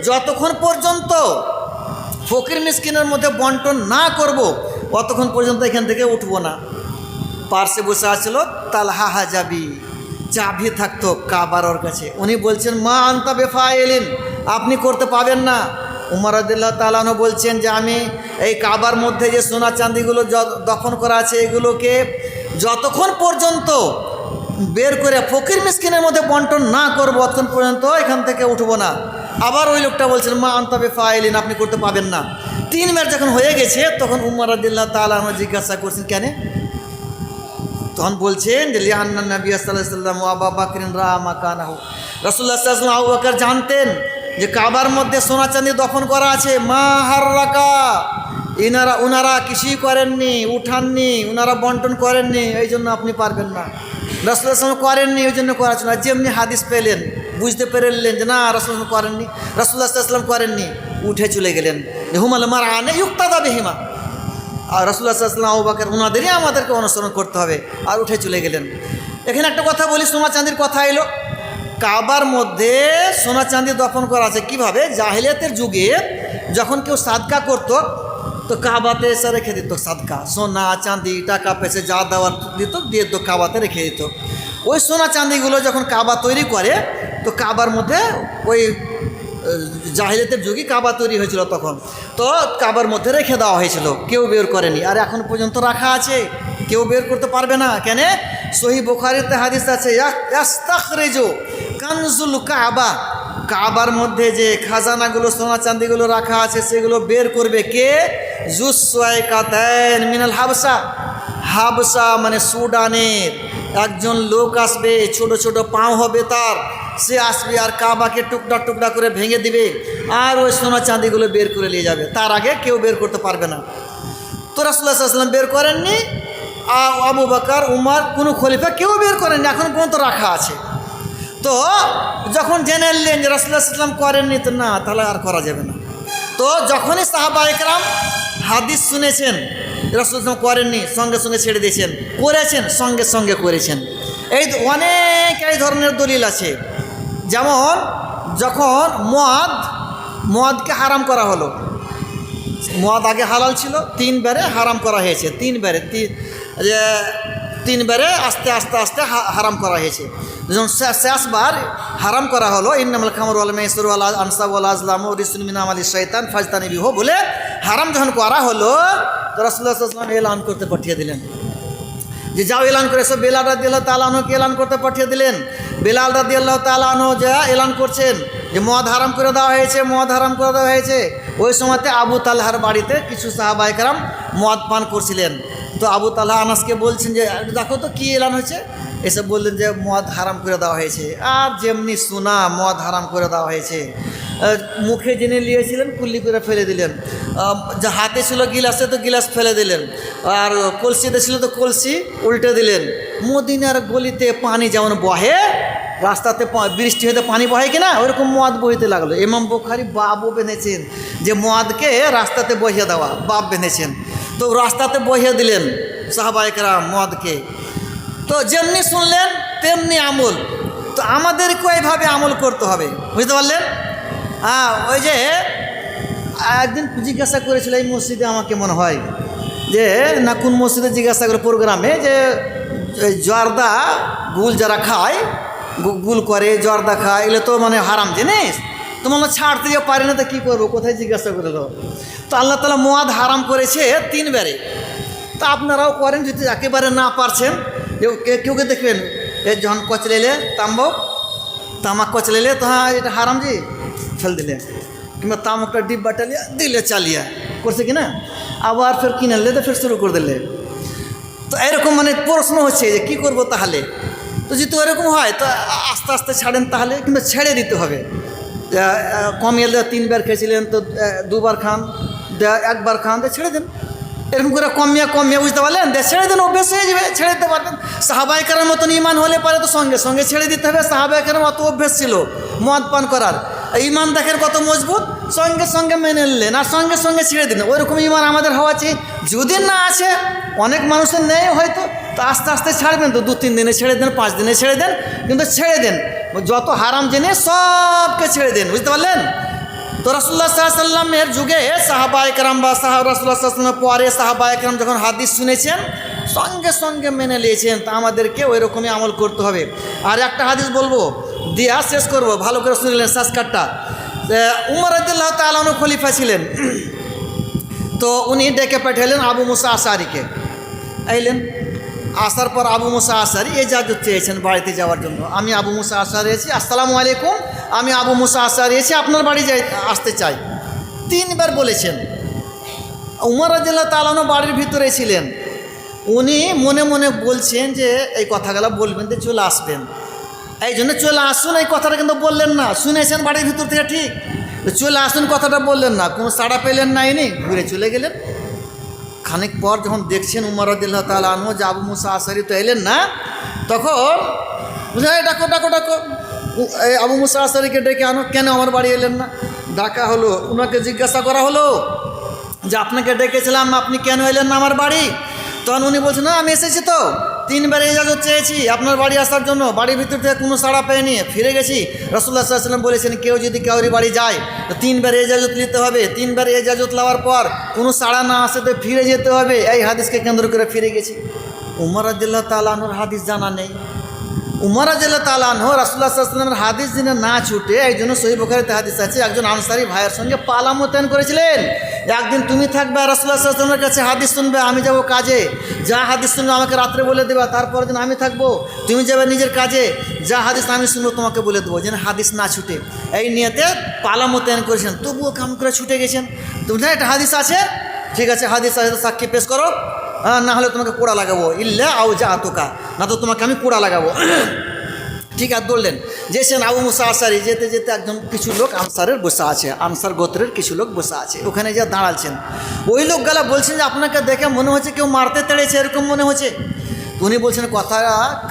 যতক্ষণ পর্যন্ত ফকির মিসকিনের মধ্যে বন্টন না করব, অতক্ষণ পর্যন্ত এখান থেকে উঠবো না। পার্শ্বে বসে আসছিল তালহা হাজাবি, চাবি থাকতো কাবার ওর কাছে। উনি বলছেন মা আনতা বেফাইলিন, আপনি করতে পাবেন না। উমর রাদিয়াল্লাহু তাআলা আনহু বলছেন যে আমি এই কাবার মধ্যে যে সোনা চাঁদিগুলো দফন করা আছে এগুলোকে যতক্ষণ পর্যন্ত বের করে ফকির মিসকিনের মধ্যে বন্টন না করবো ততক্ষণ পর্যন্ত এখান থেকে উঠবো না। আবার ওই লোকটা বলছেন মা আনতা বেফাইলিন, আপনি করতে পাবেন না। 3 বার যখন হয়ে গেছে তখন উমর রাদিয়াল্লাহু তাআলা আনহু জিজ্ঞাসা করছেন কেন? তখন বলছেন যে লিআন্না নবী সাল্লাল্লাহু আলাইহি ওয়াসাল্লাম ওয়া আবু বকর রা মাকানাহু, রাসূলুল্লাহ সাল্লাল্লাহু আলাইহি ওয়াসাল্লাম আবু বকর জানতেন যে কাবার মধ্যে সোনা চাঁদি দফন করা আছে। মা হাররাকা, উনারা কিছুই করেননি, উঠাননি, উনারা বন্টন করেননি, এই জন্য আপনি পারবেন না। রাসূলুল্লাহ সাল্লাল্লাহু আলাইহি ওয়াসাল্লাম করেননি, ওই জন্য করা ছিল না। যেমনি হাদিস পেলেন, বুঝতে পেরেলেন যে না রাসূলুল্লাহ করেননি, রাসূলুল্লাহ সাল্লাল্লাহু আলাইহি ওয়াসাল্লাম করেননি, উঠে চলে গেলেন। হুমাল মারআনে ইউক্তাদা বিহিমা, আর রাসূলুল্লাহ সাল্লাল্লাহু আলাইহি ওয়াসাল্লাম আবু বকর ওনাদেরই আমাদেরকে অনুসরণ করতে হবে, আর উঠে চলে গেলেন। এখানে একটা কথা বলি, সোনা চাঁদির কথা এলো। কাবার মধ্যে সোনা চাঁদি দফন করা আছে কিভাবে? জাহেলিয়াতের যুগে যখন কেউ সাদকা করতো তো কাবাতে এসে রেখে দিত সাদকা, সোনা চাঁদি টাকা পয়সা যা দেওয়ার দিত দিয়ে তো কাবাতে রেখে দিত। ওই সোনা চাঁদিগুলো যখন কাবা তৈরি করে তো কাবার মধ্যে ওই জাহেলিয়াতের যুগে কাবা তৈরি হয়েছিল তখন, তো কাবার মধ্যে রেখে দেওয়া হয়েছিল, কেউ বের করেনি। আর এখন পর্যন্ত রাখা আছে, কেউ বের করতে পারবে না। কেন? সহিহ বুখারীতে হাদিস আছে ইস্তাখরিজু কানজুল কাবা, কাবার মধ্যে যে খাজানাগুলো সোনা চাঁদিগুলো রাখা আছে সেগুলো বের করবে কে? জুসওয়াইকাতাইন মিনাল হাবসা, হাবসা মানে সুডানের একজন লোক আসবে, ছোট ছোট পাও হবে তার, সে আসবে আর কাবাকে টুকরা টুকরা করে ভেঙে দিবে আর ওই সোনা চাঁদিগুলো বের করে নিয়ে যাবে। তার আগে কেউ বের করতে পারবে না। তো রাসূলুল্লাহ সাল্লাল্লাহু আলাইহি ওয়াসাল্লাম বের করেননি, আবু বকর উমর কোনো খলিফা কেউ বের করেননি, এখন পর্যন্ত রাখা আছে। তো যখন জেনে নিলেন যে রাসূলুল্লাহ সাল্লাল্লাহু আলাইহি ওয়াসাল্লাম করেননি, তো না তাহলে আর করা যাবে না। তো যখনই সাহাবায়ে কেরাম হাদিস শুনেছেন রাসূলুল্লাহ সাল্লাল্লাহু আলাইহি ওয়াসাল্লাম করেননি, সঙ্গে সঙ্গে ছেড়ে দিয়েছেন, করেছেন সঙ্গে সঙ্গে করেছেন। এই অনেক এই ধরনের দলিল আছে। যেমন যখন মদকে হারাম করা হলো, মদ আগে হালাল ছিল, 3 বারে হারাম করা হয়েছে, 3 বারে আস্তে আস্তে আস্তে হারাম করা হয়েছে। যখন শেষবার হারাম করা হলো ইন্নামাল খামরু ওয়াল মাইসিরু ওয়াল আনসাবু ওয়াল আজলামু রিজসুম মিন আমালিশ শাইতান ফাজতানিবুহু বলে হারাম যখন করা হলো তো রাসূলুল্লাহ সাল্লাল্লাহু আলাইহি ওয়াসাল্লাম এলান করতে পাঠিয়ে দিলেন যে যাও এলান করে। সব বেলাল রাদিয়াল্লাহু তাআলা আনহুকে এলান করতে পাঠিয়ে দিলেন। বেলাল রাদিয়াল্লাহু তাআলা আনহু যা এলান করছেন যে মদ হারাম করে দেওয়া হয়েছে, মদ হারাম করে দেওয়া হয়েছে। ওই সময়তে আবু তালহার বাড়িতে কিছু সাহাবায়ে কেরাম মদ পান করছিলেন। তো আবু তালহা আনাসকে বলছেন যে দেখো তো কী এলান হয়েছে। এসে বললেন যে মদ হারাম করে দেওয়া হয়েছে। আর যেমনি শোনা মদ হারাম করে দেওয়া হয়েছে, মুখে জেনে নিয়েছিলেন কুল্লি করে ফেলে দিলেন, যা হাতে ছিল গিলাসে তো গিলাস ফেলে দিলেন, আর কলসিতে ছিল তো কলসি উল্টে দিলেন। মদিনার গলিতে পানি যেমন বহে, রাস্তাতে বৃষ্টি হতে পানি বহে কিনা ওইরকম মদ বইতে লাগলো। ইমাম বুখারী বাবও বেঁধেছেন যে মদকে রাস্তাতে বহিয়ে দেওয়া, বাপ বেঁধেছেন। তো রাস্তাতে বহিয়ে দিলেন সাহাবায়ে কেরাম মদকে। তো যেমনি শুনলেন তেমনি আমল। তো আমাদেরকে এইভাবে আমল করতে হবে, বুঝতে পারলেন? ওই যে একদিন জিজ্ঞাসা করেছিল এই মসজিদে, আমাকে মনে হয় যে না কোন মসজিদে জিজ্ঞাসা করে প্রোগ্রামে, যে জর্দা গুল যারা খায়, গুল করে জর্দা খায়, এগুলো তো মানে হারাম জিনিস, তো মনে ছাড়তে যে পারি না, তো কী করবো, কোথায় জিজ্ঞাসা করে দাও। তো আল্লাহ তাআলা মদ হারাম করেছে 3 বারে। তা আপনারাও করেন যদি একেবারে না পারছেন। কেউ দেখবেন যখন কচলেলে তামাক কচলেলে তো হ্যাঁ এটা হারাম জি ফেল দিলে, কিংবা তামাকটা ডিব্বাটা দিলে চালিয়ে করছে কি না, আবার ফের কিনে নিলে তো ফের শুরু করে দিলে। তো এরকম মানে প্রশ্ন হচ্ছে যে কী করবো তাহলে। তো যদি এরকম হয় তো আস্তে আস্তে ছাড়েন তাহলে, কিংবা ছেড়ে দিতে হবে। কমিয়ে 3 বার খেয়েছিলেন তো 2 বার খান, 1 বার খান, তো ছেড়ে দেন। এরকম করে কমিয়ে বুঝতে পারলেন, ছেড়ে দেন, অভ্যেস হয়ে যাবে, ছেড়ে দিতে পারবেন। সাহাবায়ে কেরামের মতন ইমান হলে পারে তো সঙ্গে সঙ্গে ছেড়ে দিতে হবে। সাহাবায়ে কেরাম অত অভ্যেস ছিল মদ পান করার। ইমান দেখেন কত মজবুত, সঙ্গে সঙ্গে মেনে নিলেন আর সঙ্গে সঙ্গে ছেড়ে দিলেন। ওইরকম ইমান আমাদের হওয়া চাই। যদি না আছে, অনেক মানুষের নেই হয়তো, তো আস্তে আস্তে ছাড়বেন, তো 2-3 দিনে ছেড়ে দেন, 5 দিনে ছেড়ে দেন, কিন্তু ছেড়ে দেন। যত হারাম জিনিস সবকে ছেড়ে দেন, বুঝতে পারলেন? তো রাসূলুল্লাহ সাল্লাল্লাহু আলাইহি ওয়াসাল্লামের যুগে সাহাবায়ে কেরাম বা রাসূলুল্লাহ সাল্লাল্লাহু আলাইহি ওয়াসাল্লামের পরে সাহাবায়ে কেরাম যখন হাদিস শুনেছেন, সঙ্গে সঙ্গে মেনে নিয়েছেন। তা আমাদেরকে ওই রকমই আমল করতে হবে। আর একটা হাদিস বলবো, দিয়া শেষ করব, ভালো করে শুনলেন সাসকাটটা। উমর রাদিয়াল্লাহু তাআলা আনহু খলিফা ছিলেন, তো উনি ডেকে পাঠালেন আবু মুসা আশআরীকে। আইলেন, আসার পর আবু মুসা আশআরী ইজাজত চেয়েছেন বাড়িতে যাওয়ার জন্য। আমি আবু মুসা আশআরী এসেছি, আসসালামু আলাইকুম, আমি আবু মুসা আশআরী এসেছি, আপনার বাড়ি আসতে চাই। 3 বার বলেছেন। উমর রাদিয়াল্লাহু তাআলা আনহু বাড়ির ভিতরে ছিলেন। উনি মনে মনে বলছেন যে এই কথাগুলো বলবেন তো চলে আসবেন, এই জন্য চলে আসুন এই কথাটা কিন্তু বললেন না। শুনেছেন বাড়ির ভিতর থেকে, ঠিক, চলে আসুন কথাটা বললেন না, কোনো সাড়া পেলেন না, ইনি ঘুরে চলে গেলেন। খানিক পর যখন দেখছেন উমর রাদিয়াল্লাহু তাআলা আনহু যে আবু মুসা আশআরী তো এলেন না, তখন বুঝলেন, ডাকো ডাকো ডাকো, এই আবু মুসা আশআরীকে ডেকে আনো। কেন আমার বাড়ি এলেন না? ডাকা হলো, ওনাকে জিজ্ঞাসা করা হলো যে আপনাকে ডেকেছিলাম, আপনি কেন এলেন না আমার বাড়ি? তখন উনি বলছেন, না আমি এসেছি তো, 3 বার ইজাজত চেয়েছি আপনার বাড়ি আসার জন্য, বাড়ির ভিতর থেকে কোনো সাড়া পেয়ে ফিরে গেছি। রাসূলুল্লাহ সাল্লাল্লাহু আলাইহি ওয়াসাল্লাম বলেছেন, কেউ যদি কাউরি বাড়ি যায় তো 3 বার ইজাজত নিতে হবে, 3 বার ইজাজত নেওয়ার পর কোনো সাড়া না আসে তো ফিরে যেতে হবে। এই হাদিসকে কেন্দ্র করে ফিরে গেছি। উমর রাদিয়াল্লাহু তাআলা আনহুর হাদিস জানা নেই। উমর রাদিয়াল্লাহু তাআলা আনহু রাসূলুল্লাহ সাল্লাল্লাহু আলাইহি ওয়াসাল্লামের হাদিস দিনে না ছুটে, এই জন্য সহিহ বুখারীতে হাদিস আছে, একজন আনসারী ভাইয়ের সঙ্গে পালা মোতায়েন করেছিলেন। একদিন তুমি থাকবে রাসূলুল্লাহ সাল্লাল্লাহু আলাইহি ওয়াসাল্লামের কাছে হাদিস শুনবে, আমি যাব কাজে, যা হাদিস শুনবে আমাকে রাত্রে বলে দেবে, তারপরের দিন আমি থাকবো, তুমি যাবে নিজের কাজে, যা হাদিস আমি শুনবো তোমাকে বলে দেবো, যেন হাদিস না ছুটে। এই নিয়তে পালা মোতায়েন করেছেন, তবুও কাম করে ছুটে গেছেন। তুমি জানো একটা হাদিস আছে, ঠিক আছে, হাদিস আছে, সাক্ষী পেশ করো, না হলে তোমাকে পোড়া লাগাবো, ইল্লা আও জাআতুকা, না তো তোমাকে আমি পোড়া লাগাবো। ঠিক আছে, দৌড়লেন, যেছেন আবু মুসা আশআরী। যেতে যেতে একজন কিছু লোক আনসারের বসে আছে, আনসার গোত্রের কিছু লোক বসে আছে, ওখানে যা দাঁড়াচ্ছেন। ওই লোকগুলা বলছেন যে আপনাকে দেখে মনে হচ্ছে কেউ মারতে তেড়েছে, এরকম মনে হচ্ছে। উনি বলছেন কথা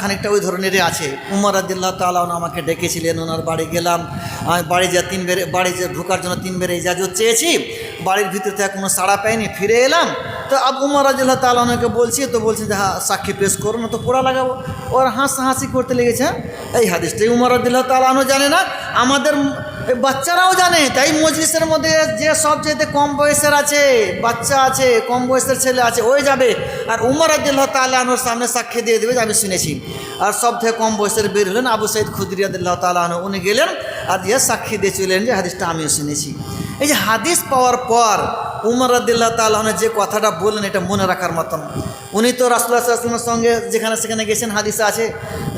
খানিকটা ওই ধরনেরই আছে। উমর রাদিয়াল্লাহু তাআলা আনহু আমাকে ডেকেছিলেন, ওনার বাড়ি গেলাম, আমি বাড়ি যা 3 বার বাড়ি যে ঢোকার জন্য 3 বার ইজাজত চেয়েছি, বাড়ির ভিতর থেকে কোনো সাড়া পাইনি, ফিরে এলাম। তো আবু উমর রাদিয়াল্লাহু তাআলা আনহুকে বলছি, তো বলছেন যে হ্যাঁ সাক্ষী পেশ করো, না তো পোড়া লাগাবো। ওর হাসাহাসি করতে লেগেছে। এই হাদিসটাই উমর রাদিয়াল্লাহু তাআলা আনহু জানে না, আমাদের বাচ্চারাও জানে। তাই মজলিসের মধ্যে যে সবচেয়ে কম বয়সের আছে, বাচ্চা আছে, কম বয়সের ছেলে আছে, ওই যাবে আর উমর রাদিয়াল্লাহু তাআলা আনহুর সামনে সাক্ষী দিয়ে দেবে যে আমি শুনেছি। আর সব থেকে কম বয়সের বের হলেন আবু সাঈদ খুদরি রাদিয়াল্লাহু তাআলা আনহু, উনি গেলেন আর দিয়ে সাক্ষী দিয়ে চলেন যে হাদিসটা আমিও শুনেছি। এই যে হাদিস পাওয়ার পর উমর রাদিয়াল্লাহু তাআলা আনহু যে কথাটা বললেন, এটা মনে রাখার মতন। উনি তো রাসূলুল্লাহ সাল্লাল্লাহু আলাইহি ওয়াসাল্লামের সঙ্গে যেখানে সেখানে গেছেন, হাদিসে আছে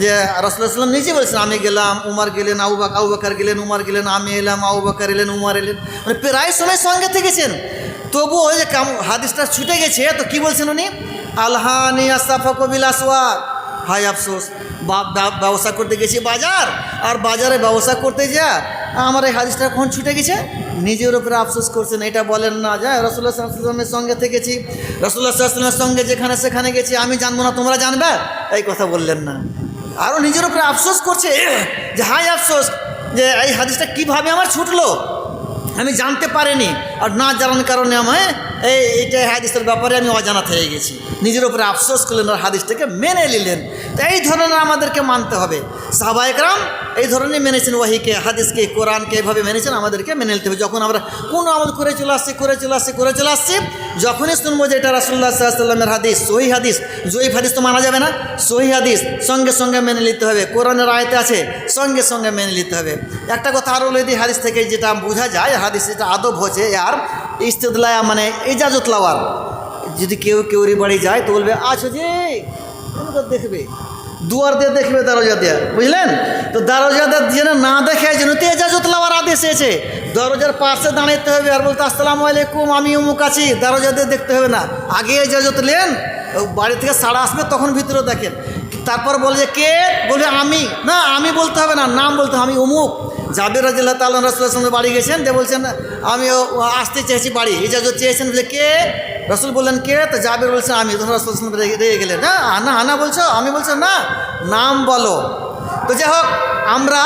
যে রাসূলুল্লাহ সাল্লাল্লাহু আলাইহি ওয়াসাল্লাম নিজে বলেছেন, আমি গেলাম, উমর গেলেন, আবু বকর গেলেন, উমর গেলেন, আমি এলাম, আবু বকর এলেন, উমর এলেন, মানে প্রায় সময় সঙ্গে থেকেছেন। তবু ওই যে হাদিসটা ছুটে গেছে, তো কি বলছেন উনি, আলহানি আসাফাকু বিল আসওয়াক, হায় আফসোস, ব্যবসা করতে গেছি বাজার, আর বাজারে ব্যবসা করতে যা আমার এই হাদিসটা কখন ছুটে গেছে। নিজের উপরে আফসোস করছেন, এটা বলেন না যে রাসূলুল্লাহ সাল্লাল্লাহু আলাইহি ওয়াসাল্লামের সঙ্গে থেকেছি, রাসূলুল্লাহ সাল্লাল্লাহু আলাইহি ওয়াসাল্লামের সঙ্গে যেখানে সেখানে গেছি, আমি জানবো না তোমরা জানবে, এই কথা বললেন না। আরও নিজের উপরে আফসোস করছে যে হায় আফসোস, যে এই হাদিসটা কীভাবে আমার ছুটলো, আমি জানতে পারিনি, আর না জানার কারণে আমায় এইটা হাদিসের ব্যাপারে আমি অজানা হয়ে গেছি। নিজের উপরে আফসোস করলেন আর হাদিসটাকে মেনে নিলেন। তো এই ধরনের আমাদেরকে মানতে হবে। সাহাবায়ে কেরাম এই ধরনের মেনেছেন, ওয়াহিকে, হাদিসকে, কোরআনকে এভাবে মেনেছেন, আমাদেরকে মেনে নিতে হবে। যখন আমরা কোনো আমল করে চলে আসছি, যখনই শুনবো যে এটা রাসূলুল্লাহ সাল্লাল্লাহু আলাইহি ওয়াসাল্লামের হাদিস, সহিহ হাদিস, জয়ীফ হাদিস তো মানা যাবে না, সহিহ হাদিস সঙ্গে সঙ্গে মেনে নিতে হবে। কোরআনের আয়াতে আছে, সঙ্গে সঙ্গে মেনে নিতে হবে। একটা কথা আরও বলে দিই, হাদিস থেকে যেটা বোঝা যায়, হাদিস যেটা আদব হচ্ছে আর ইস্তেদলায়া, মানে ইজাজত লওয়ার। যদি কেউরি বাড়ি যায় তো বলবে আছো যে, দেখবে দুয়ার দিয়ে দেখবে, দরজা দিয়ে, বুঝলেন তো, দরজা যেন না দেখে যেন তো ইজাজত লওয়ার আদেশ এসেছে। দরজার পাশে দাঁড়াইতে হবে আর বলতে আসসালামু আলাইকুম, আমি অমুক আছি, দরজা দিয়ে দেখতে হবে না, আগে ইজাজত নেন, বাড়ি থেকে সাড়া আসবে তখন ভিতরে দেখেন। তারপর বলে যে কে, বলবে আমি, না আমি বলতে হবে না, নাম বলতে হবে, আমি অমুক। জাবের রাদিয়াল্লাহু তাআলা রাসূলুল্লাহ সাল্লাল্লাহু আলাইহি ওয়াসাল্লাম বাড়ি গেছেন, যে বলছেন আমি আসতে চেয়েছি বাড়ি, ইজাজত চেয়েছেন, বলে কে, রাসূল বললেন কে, তো জাবের বলছেন আমি, তখন রাসূলুল্লাহ সাল্লাল্লাহু আলাইহি ওয়াসাল্লাম রেগে গেলেন, না বলছো, আমি বলছো না, নাম বলো। তো যাই হোক, আমরা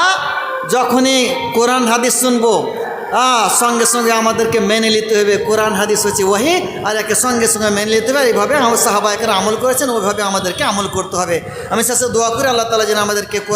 যখনই কোরআন হাদিস শুনবো সঙ্গে সঙ্গে আমাদেরকে মেনে নিতে হবে। কোরআন হাদিস হচ্ছে ওয়াহি, আর একে সঙ্গে সঙ্গে মেনে নিতে হবে। এইভাবে আমার সাহাবায়ে কেরাম আমল করেছেন, ওইভাবে আমাদেরকে আমল করতে হবে। আমি শেষে দোয়া করি আল্লাহ তাআলা যেন আমাদেরকে